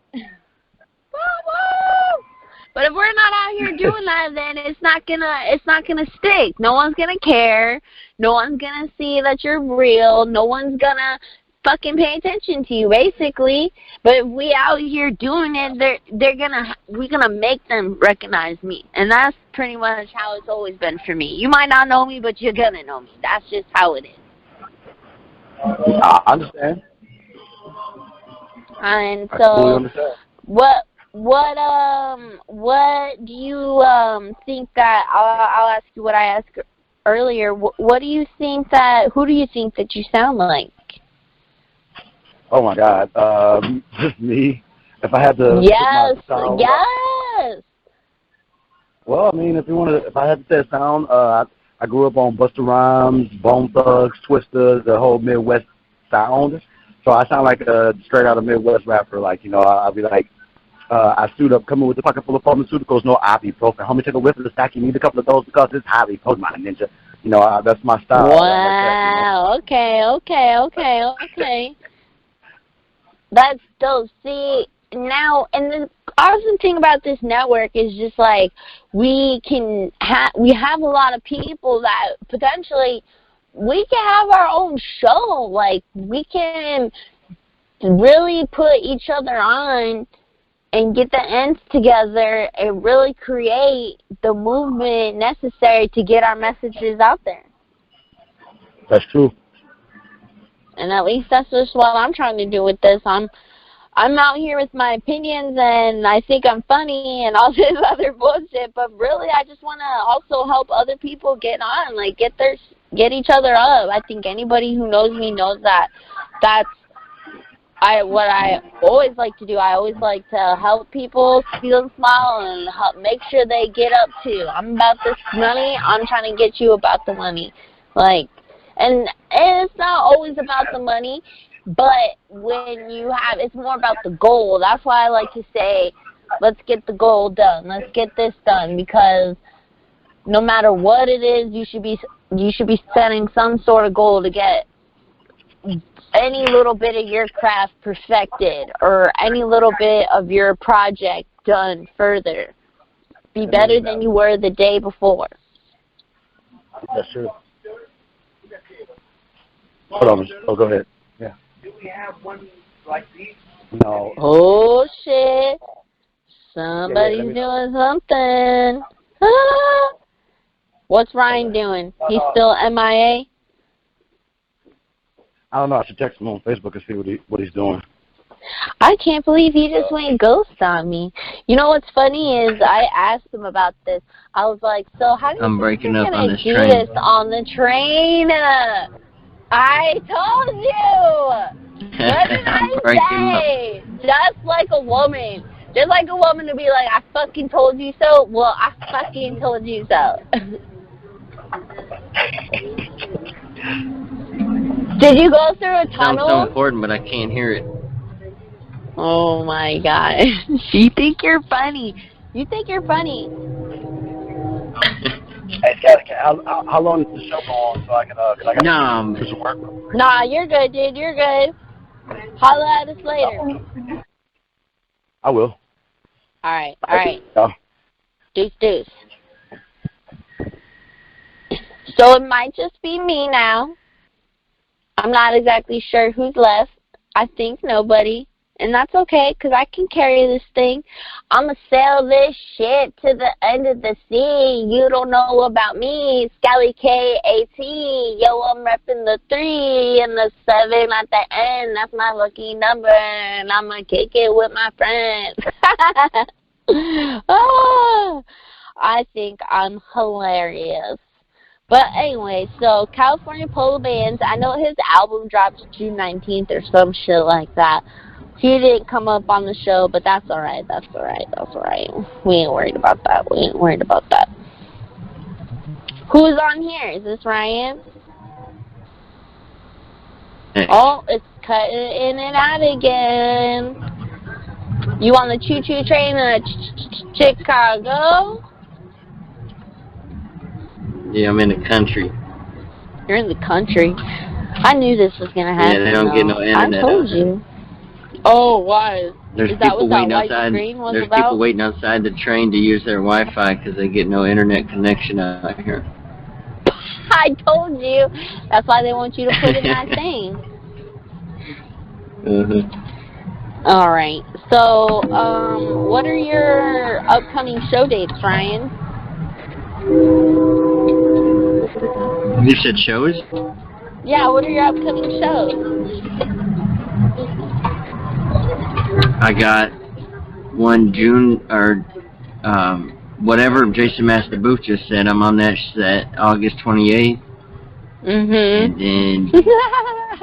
But if we're not out here doing that, then it's not gonna stick. No one's gonna care. No one's gonna see that you're real. No one's gonna fucking pay attention to you, basically. But if we out here doing it, we're gonna make them recognize me, and that's pretty much how it's always been for me. You might not know me, but you're gonna know me. That's just how it is. I understand. And so, I totally understand. what do you think that I'll ask you what I asked earlier. What do you think that? Who do you think that you sound like? Oh my God, just me. If I had to, Yes, put my sound, yes. Well, I mean, if I had to say a sound, I grew up on Busta Rhymes, Bone Thugs, Twista, the whole Midwest sound. So I sound like a straight out of Midwest rapper. Like, you know, I'll be like, I suit up, coming with a pocket full of pharmaceuticals, no ibuprofen. Homie, take a whiff of the stack. You need a couple of those because it's highly potent, my ninja. You know, that's my style. Wow. Like that, okay. That's dope. See, now, and the awesome thing about this network is just like we have a lot of people that potentially we can have our own show. Like, we can really put each other on and get the ends together and really create the movement necessary to get our messages out there. That's true. And at least that's just what I'm trying to do with this. I'm out here with my opinions, and I think I'm funny and all this other bullshit, but really I just want to also help other people get on, like get each other up. I think anybody who knows me knows that that's what I always like to do. I always like to help people see them smile and make sure they get up too. I'm about this money. I'm trying to get you about the money. Like, and it's not always about the money, but when you have, it's more about the goal. That's why I like to say, let's get the goal done. Let's get this done, because no matter what it is, you should be setting some sort of goal to get any little bit of your craft perfected or any little bit of your project done further. Be better than you were the day before. That's true. Hold on. Oh, go ahead. Yeah. Do we have one like these? No. Oh, shit. Somebody's doing something. What's Ryan doing? He's still MIA? I don't know. I should text him on Facebook and see what he's doing. I can't believe he just went ghost on me. You know what's funny is I asked him about this. I was like, so how do you think you're going to do this on the train? I told you. What did I say? Just like a woman. Just like a woman to be like, I fucking told you so. Well, I fucking told you so. Did you go through a tunnel? Sounds so important, but I can't hear it. Oh my god. You think you're funny. You think you're funny. Hey, Scotty, how long is the show go on so I can, do some work? Nah, you're good, dude. You're good. Holla at us later. I will. Alright. Deuce. So it might just be me now. I'm not exactly sure who's left. I think nobody. And that's okay, because I can carry this thing. I'm going to sail this shit to the end of the sea. You don't know about me. Scally K-A-T. Yo, I'm repping the 3 and the 7 at the end. That's my lucky number. And I'm going to kick it with my friends. Oh, I think I'm hilarious. But anyway, so California Polar Bands, I know his album drops June 19th or some shit like that. He didn't come up on the show, but that's alright. We ain't worried about that. Who's on here? Is this Ryan? Oh, it's cutting in and out again. You on the choo-choo train to Chicago? Yeah, I'm in the country. You're in the country? I knew this was going to happen. Yeah, they don't get no internet. I told you. Oh, why? There's people waiting outside. There's people waiting outside the train to use their Wi-Fi because they get no internet connection out here. I told you. That's why they want you to put in that thing. All right. So, what are your upcoming show dates, Ryan? You said shows? Yeah, what are your upcoming shows? I got one June, or whatever Jason Master Booth just said. I'm on that set August 28th. And then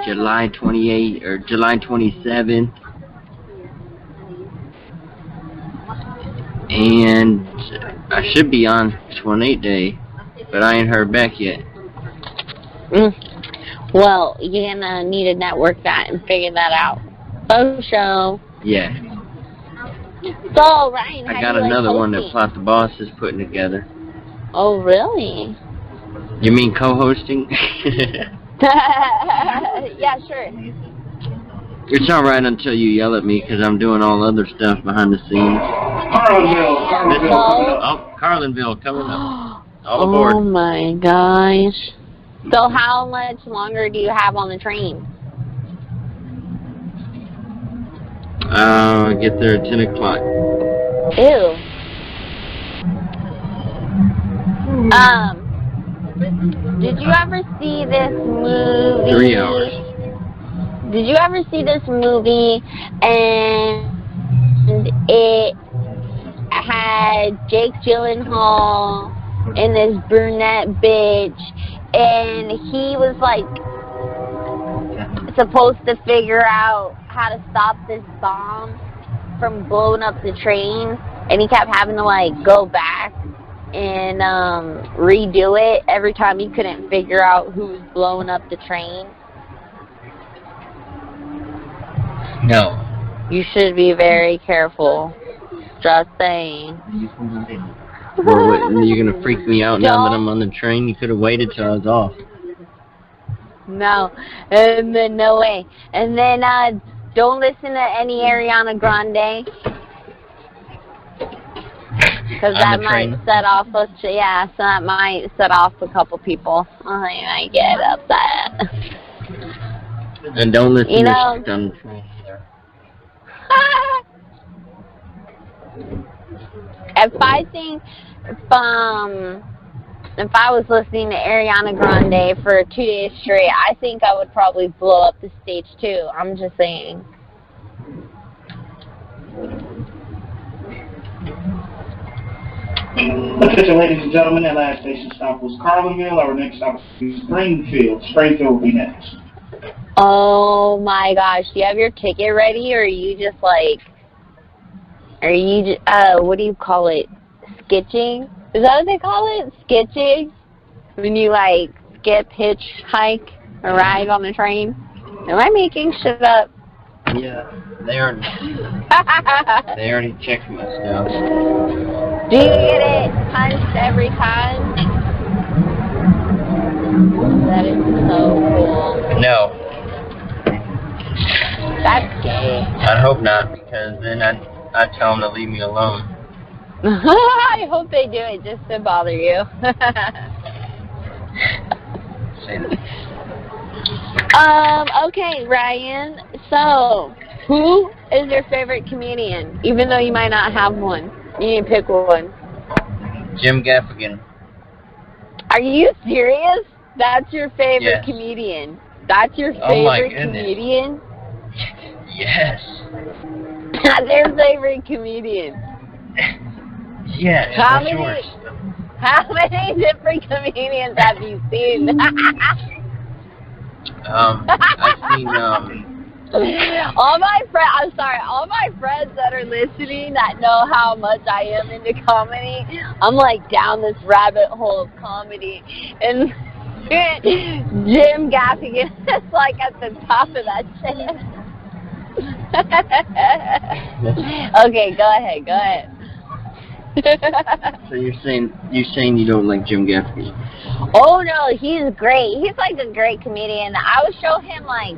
July 28th, or July 27th. And I should be on 28 Day, but I ain't heard back yet. Well, you're gonna need to network that and figure that out. Oh, show. Yeah. So, Ryan, I got another one that Plot the Boss is putting together. Oh, really? You mean co-hosting? Yeah, sure. It's alright until you yell at me because I'm doing all other stuff behind the scenes. Carlinville coming up. All aboard. Oh my gosh. So how much longer do you have on the train? Get there at 10 o'clock. Ew. Did you ever see this movie? 3 hours. Did you ever see this movie and it had Jake Gyllenhaal and this brunette bitch, and he was like supposed to figure out how to stop this bomb from blowing up the train, and he kept having to like go back and redo it every time he couldn't figure out who was blowing up the train? No. You should be very careful. Just saying. Well, you're going to freak me out now that I'm on the train? You could have waited till I was off. No. And then, no way. And then, don't listen to any Ariana Grande. Because that might set off so that might set off a couple people. I get upset. And don't listen to shit on the train either. If I was listening to Ariana Grande for 2 days straight, I think I would probably blow up the stage too. I'm just saying. Attention, ladies and gentlemen, that last station stop was Carlinville. Our next stop is Springfield. Springfield will be next. Oh my gosh, do you have your ticket ready, or are you just like, what do you call it? Sketching? Is that what they call it? Sketching? When you like skip, hitchhike, or ride on the train? Am I making shit up? Yeah, they already checked my stuff. Do you get it punched every time? That is so cool. No. That's gay. I hope not, because then I'd tell them to leave me alone. I hope they do it just to bother you. Okay, Ryan. So, who is your favorite comedian? Even though you might not have one. You need to pick one. Jim Gaffigan. Are you serious? That's your favorite comedian? That's your favorite comedian? Yes. That's your favorite comedian? Yes. How many different comedians have you seen? I've seen all my friends that are listening that know how much I am into comedy, I'm like down this rabbit hole of comedy, and Jim Gaffigan is like at the top of that shit. Okay, go ahead. So you're saying you don't like Jim Gaffigan? Oh no, he's great. He's like a great comedian. I would show him like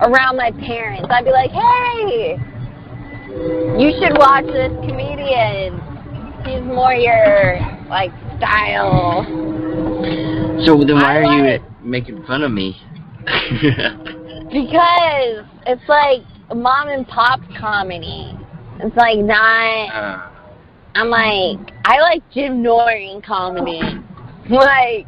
around my parents. I'd be like, hey, You should watch this comedian. He's more your, like, style. So then why are you making fun of me? Because it's like mom and pop comedy. It's like not... I'm like, I like Jim Norton comedy. Like,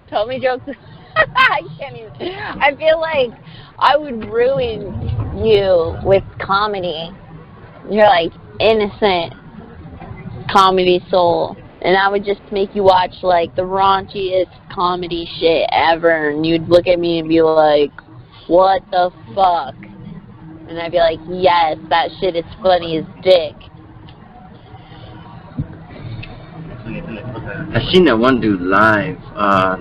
tell me jokes. I can't even. I feel like I would ruin you with comedy. You're like innocent comedy soul. And I would just make you watch like the raunchiest comedy shit ever. And you'd look at me and be like, what the fuck? And I'd be like, yes, that shit is funny as dick. I seen that one dude live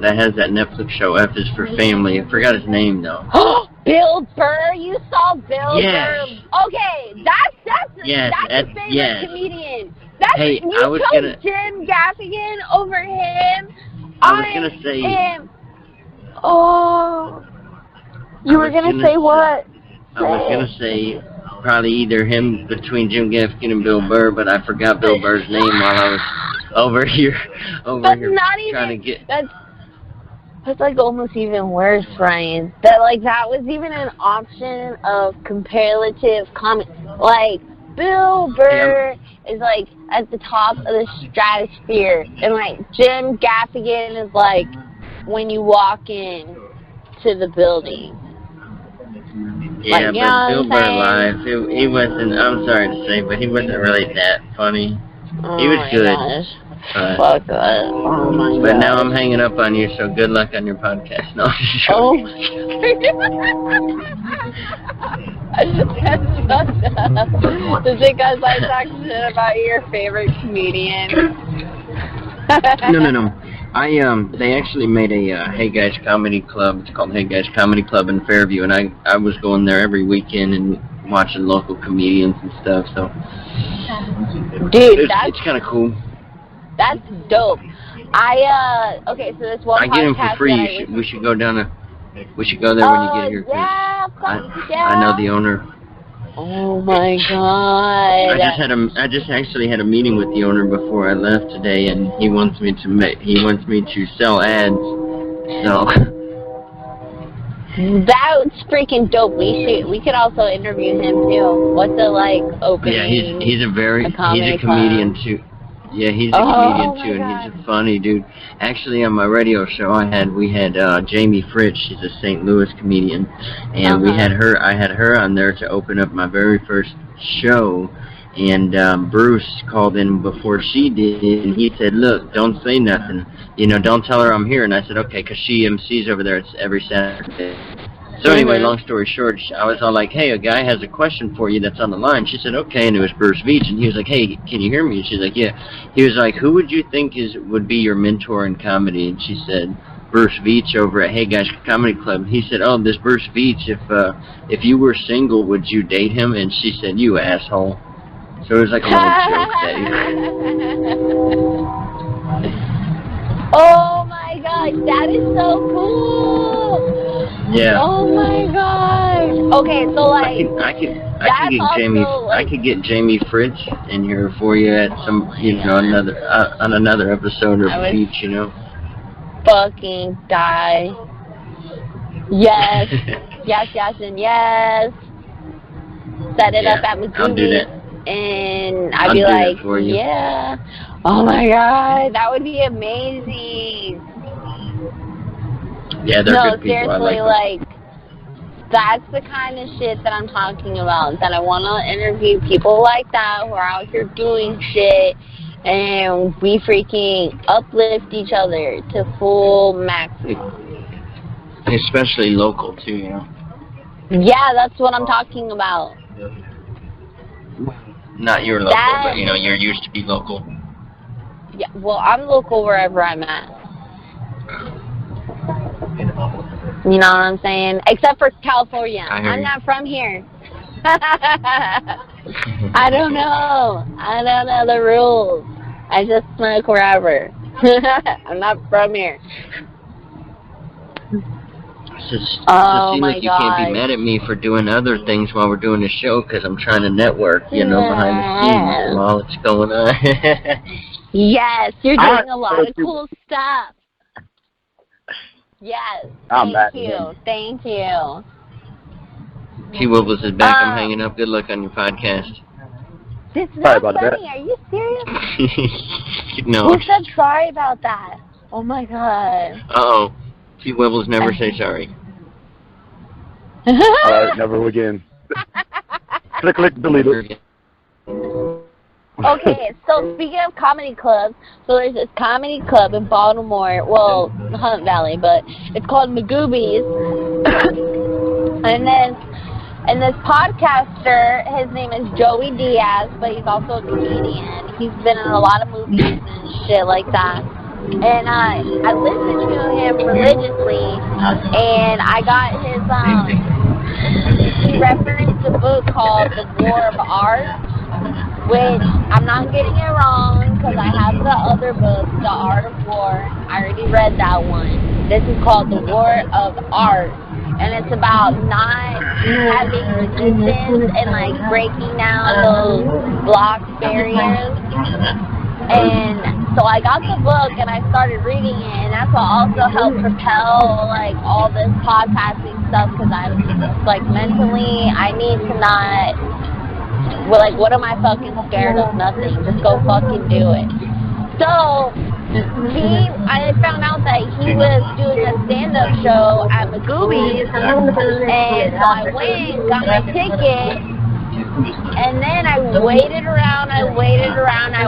that has that Netflix show F is for Family. I forgot his name though. Bill Burr, you saw Bill Yes. Burr. Okay, that's your favorite comedian. That's hey, you I was chose Jim Gaffigan over him. I was gonna say. You were gonna say what? I was gonna say probably either him between Jim Gaffigan and Bill Burr, but I forgot Bill Burr's name while I was over here trying to get. That's like almost even worse, Ryan. That was even an option of comparative comment. Like Bill Burr is like at the top of the stratosphere, and like Jim Gaffigan is like when you walk in to the building. Yeah, like, but Bill Burr live, he wasn't. I'm sorry to say, but he wasn't really that funny. He was good. Gosh. Fuck that. Oh my god. But now I'm hanging up on you, so good luck on your podcast. No, oh. That's because I talk shit about your favorite comedian. No. They actually made a Hey Guys Comedy Club. It's called Hey Guys Comedy Club in Fairview, and I was going there every weekend and watching local comedians and stuff. So, dude, it's kind of cool. That's dope. Okay, so this one I get them for free. We should go down we should go there when you get here. Yeah, I know the owner. Oh my god. I just actually had a meeting with the owner before I left today, and he wants me to sell ads. So that's freaking dope. We could also interview him too. What's it like opening? Yeah, he's a comedian too. Yeah, he's a comedian too, and he's a funny dude. Actually, on my radio show, we had Jamie Fritz. She's a St. Louis comedian, and I had her on there to open up my very first show. And Bruce called in before she did, and he said, "Look, don't say nothing. Don't tell her I'm here." And I said, "Okay," because she MCs over there. It's every Saturday. So anyway, long story short, I was all like, "Hey, a guy has a question for you that's on the line." She said, "Okay," and it was Bruce Veach, and he was like, "Hey, can you hear me?" And she's like, "Yeah." He was like, "Who would you think would be your mentor in comedy?" And she said, "Bruce Veach over at Hey Guys Comedy Club." He said, "Oh, this Bruce Veach, if you were single, would you date him?" And she said, "You asshole." So it was like a little joke day. Oh my gosh, that is so cool! Yeah. Oh my gosh. Okay, so like I could get Jamie Fritz in here for you at some on another episode of Beach, Fucking die. Yes. yes, and yes. Set it up at Magoo's. I'll do that. And I'd be like, yeah. Oh my god, that would be amazing. Yeah, they're good people. Seriously, like that's the kind of shit that I'm talking about. That I want to interview people like that who are out here doing shit, and we freaking uplift each other to full maximum. Especially local too, Yeah, that's what I'm talking about. Not your local, but you're used to be local. Yeah, well, I'm local wherever I'm at. You know what I'm saying? Except for California. I'm not from here. I don't know the rules. I just smoke wherever. I'm not from here. So Oh see, my look, you can't be God. mad at me for doing other things while we're doing the show because I'm trying to network, behind the scenes while it's going on. Yes, you're doing a lot of cool stuff. Yes, thank you. T-Wibbles is back. I'm hanging up. Good luck on your podcast. It's not funny. Are you serious? No. Who said sorry about that? Oh my God. Uh-oh. T-Wibbles never say sorry. Alright, never again. Click, delete it. Okay, so speaking of comedy clubs, so there's this comedy club in Baltimore, well, Hunt Valley, but it's called Magoobies. And this podcaster, his name is Joey Diaz, but he's also a comedian. He's been in a lot of movies and shit like that. And I listen to him religiously, and I got his, he referenced a book called The War of Art, which I'm not getting it wrong because I have the other book, The Art of War. I already read that one. This is called The War of Art, and it's about not having resistance and like breaking down those block barriers. And so I got the book and I started reading it, and that's what also helped propel like all this podcasting stuff because I like mentally I need to not. Well, like, what am I fucking scared of? Nothing. Just go fucking do it. So, I found out that he was doing a stand-up show at Magoobies, and so I went, got my ticket, and then I waited around, I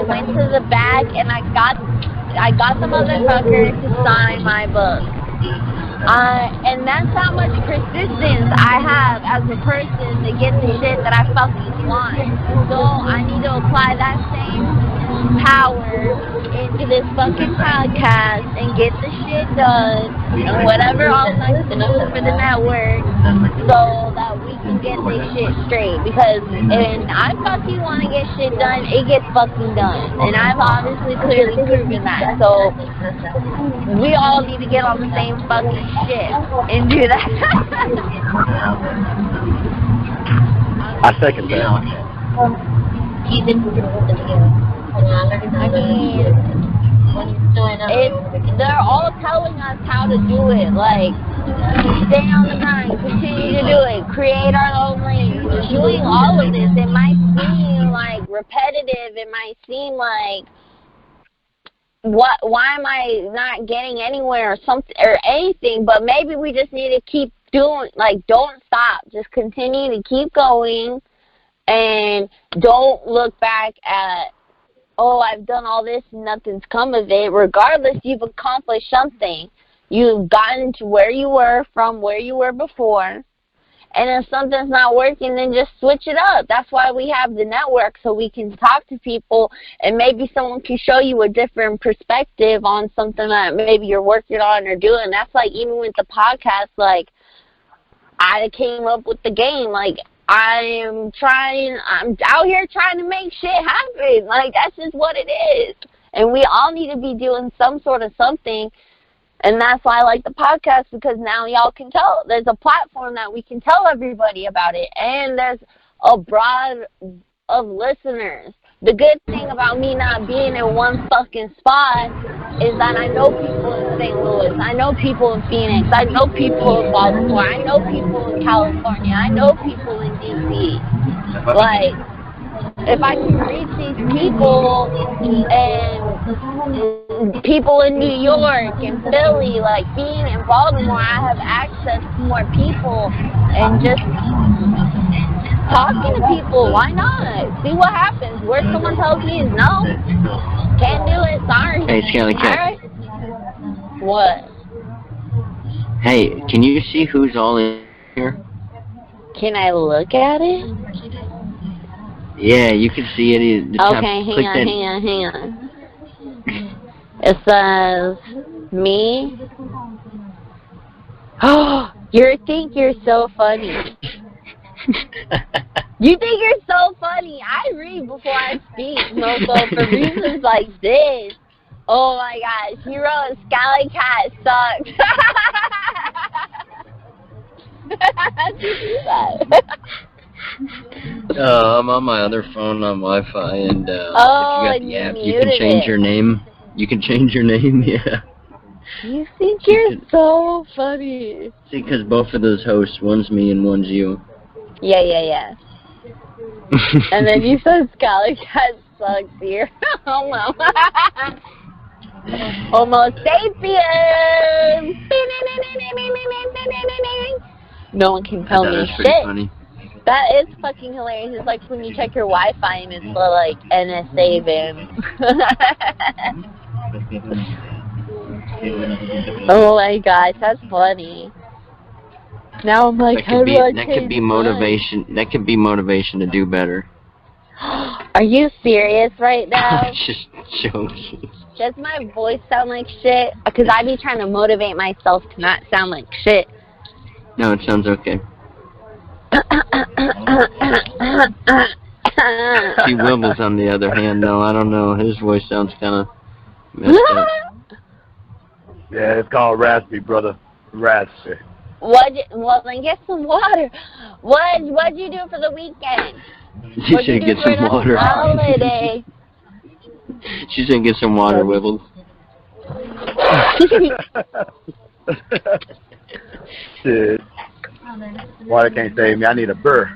went to the back, and I got the motherfucker to sign my book. And that's how much persistence I have as a person to get the shit that I fucking want. So I need to apply that same power into this fucking podcast and get the shit done and whatever else I can do for the network so that we can get this shit straight. Because when I fucking want to get shit done, it gets fucking done. And I've obviously clearly proven that. So we all need to get on the same fucking shit and do that. I second that. I mean, they're all telling us how to do it. Like, stay on the grind, continue to do it, create our own lane. Doing all of this, it might seem like repetitive. It might seem like, why am I not getting anywhere or something or anything? But maybe we just need to keep doing, like, don't stop. Just continue to keep going and don't look back at, oh, I've done all this and nothing's come of it. Regardless, you've accomplished something. You've gotten to where you were from where you were before. And if something's not working, then just switch it up. That's why we have the network, so we can talk to people, and maybe someone can show you a different perspective on something that maybe you're working on or doing. That's like even with the podcast, like, I came up with the game. Like, I'm out here trying to make shit happen. Like, that's just what it is. And we all need to be doing some sort of something. And that's why I like the podcast, because now y'all can tell. There's a platform that we can tell everybody about it. And there's a broad of listeners. The good thing about me not being in one fucking spot is that I know people in St. Louis. I know people in Phoenix. I know people in Baltimore. I know people in California. I know people in D.C. Like, if I can reach these people and people in New York and Philly, like being in Baltimore, I have access to more people and just talking to people. Why not? See what happens. Where someone tells me is no, can't do it, sorry. Hey, Skelly Cat. All right. What? Hey, can you see who's all in here? Can I look at it? Yeah, you can see it. The top. Okay, hang on. It says me. Oh, you think you're so funny. You think you're so funny. I read before I speak. No, so for reasons like this. Oh my gosh, he wrote Scally Cat sucks. How'd you do that? I'm on my other phone on Wi-Fi, and if you got the app, you can change your name. You can change your name, yeah. You think you're so funny. See, because both of those hosts, one's me and one's you. Yeah. And then you said Scully Cat sucks here. Homo sapiens. No one can tell me shit. Funny. That is fucking hilarious. It's like when you check your Wi-Fi and it's like NSA ban. Oh my gosh, that's funny. Now I'm like, that could be motivation. That could be motivation to do better. Are you serious right now? Just joking. Does my voice sound like shit? Because I be trying to motivate myself to not sound like shit. No, it sounds okay. See, Wibbles, on the other hand, though, I don't know. His voice sounds kind of messed up. Yeah, it's called raspy, brother. Raspy. Well, then get some water. What'd you do for the weekend? She said get some water. Holiday? She said get some water, Wibbles. Shit. Water can't save me. I need a burr.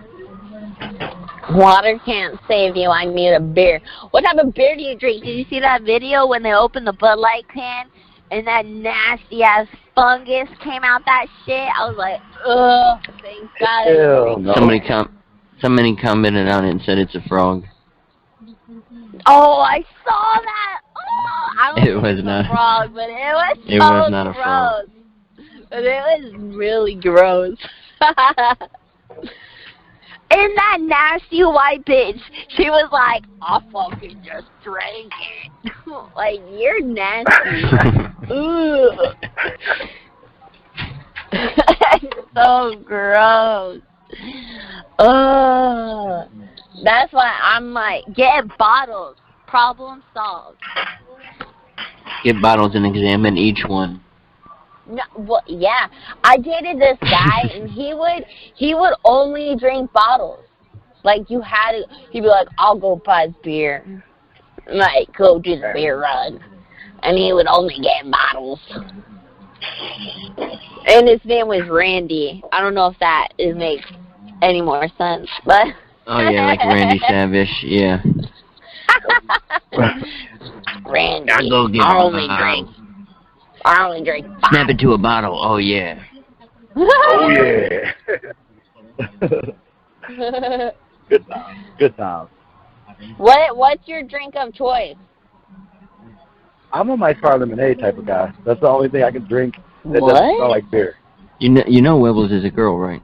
Water can't save you. I need a beer. What type of beer do you drink? Did you see that video when they opened the Bud Light can and that nasty ass fungus came out that shit? I was like, ugh, thank God. No. Somebody commented on it and said it's a frog. Oh, I saw that. Oh, I don't it was not a frog, but it was so was not gross. A frog. But it was really gross. And that nasty white bitch, she was like, I fucking just drank it. Like, you're nasty. Ooh. So gross. Ugh. That's why I'm like, get bottles. Problem solved. Get bottles and examine each one. No, well, yeah, I dated this guy, and he would only drink bottles. Like, you had to, he'd be like, I'll go buy beer. Like, go do the beer run. And he would only get bottles. And his name was Randy. I don't know if that makes any more sense, but. Oh, yeah, like Randy Savage, yeah. Randy, I go get I only drink 5. Snap it to a bottle. Oh, yeah. Oh, yeah. Good time. What's your drink of choice? I'm a Mike's Hard Lemonade type of guy. That's the only thing I can drink that What? doesn't smell like beer. You know Wibbles is a girl, right?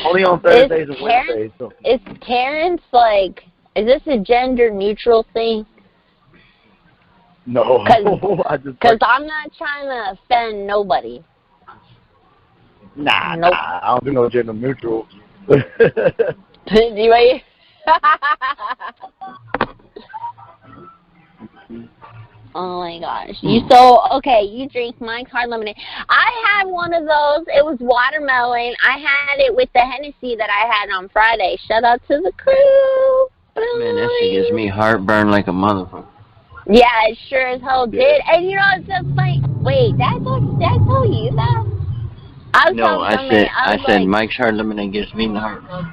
Only on Thursdays and Wednesdays. So. Is Terrence like, is this a gender neutral thing? No. Because I'm not trying to offend nobody. Nah, nope. I don't do no gender neutral. Anyway. Oh my gosh. You drink Mike's Hard Lemonade. I had one of those. It was watermelon. I had it with the Hennessy that I had on Friday. Shout out to the crew. Man, that shit gives me heartburn like a motherfucker. Yeah, it sure as hell did. And you know, it's just like, wait, did I tell you that? I said Mike's Hard Lemonade gives me the heartburn.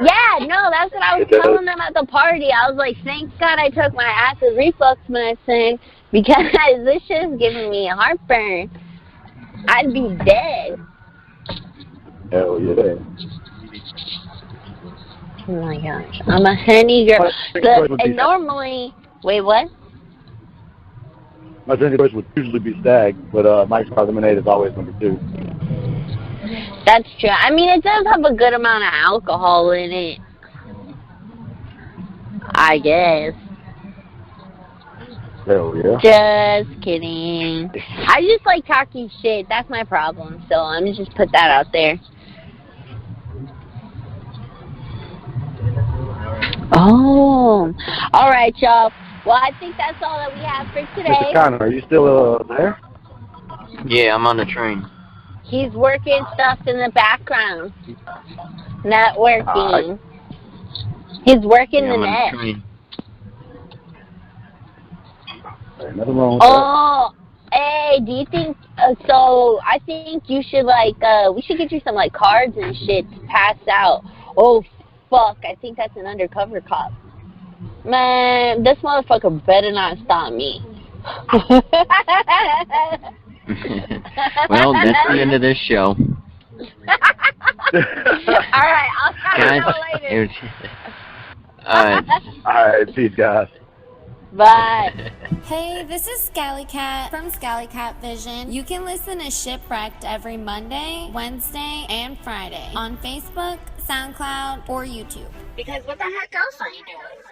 Yeah, no, that's what I was telling them at the party. I was like, thank God I took my acid reflux medicine because this shit is giving me heartburn. I'd be dead. Hell yeah. Oh my gosh, I'm a honey girl. And normally, wait, what? My drinking choice would usually be Stag, but Mike's Hard Lemonade is always number 2. That's true. I mean, it does have a good amount of alcohol in it. I guess. Hell yeah. Just kidding. I just like talking shit. That's my problem. So let me just put that out there. Oh. All right, y'all. Well, I think that's all that we have for today. Mr. Connor, are you still there? Yeah, I'm on the train. He's working stuff in the background. Networking. He's working the net. Nothing wrong with Oh, hey, do you think, so I think you should, like, we should get you some, like, cards and shit to pass out. Oh, fuck, I think that's an undercover cop. Man, this motherfucker better not stop me. Well, that's the end of this show. Alright, I'll talk to you later. Alright, peace, guys. Bye. Hey, this is Scally Cat from Scally Cat Vision. You can listen to Shipwrecked every Monday, Wednesday, and Friday on Facebook, SoundCloud, or YouTube. Because what the heck else are you doing?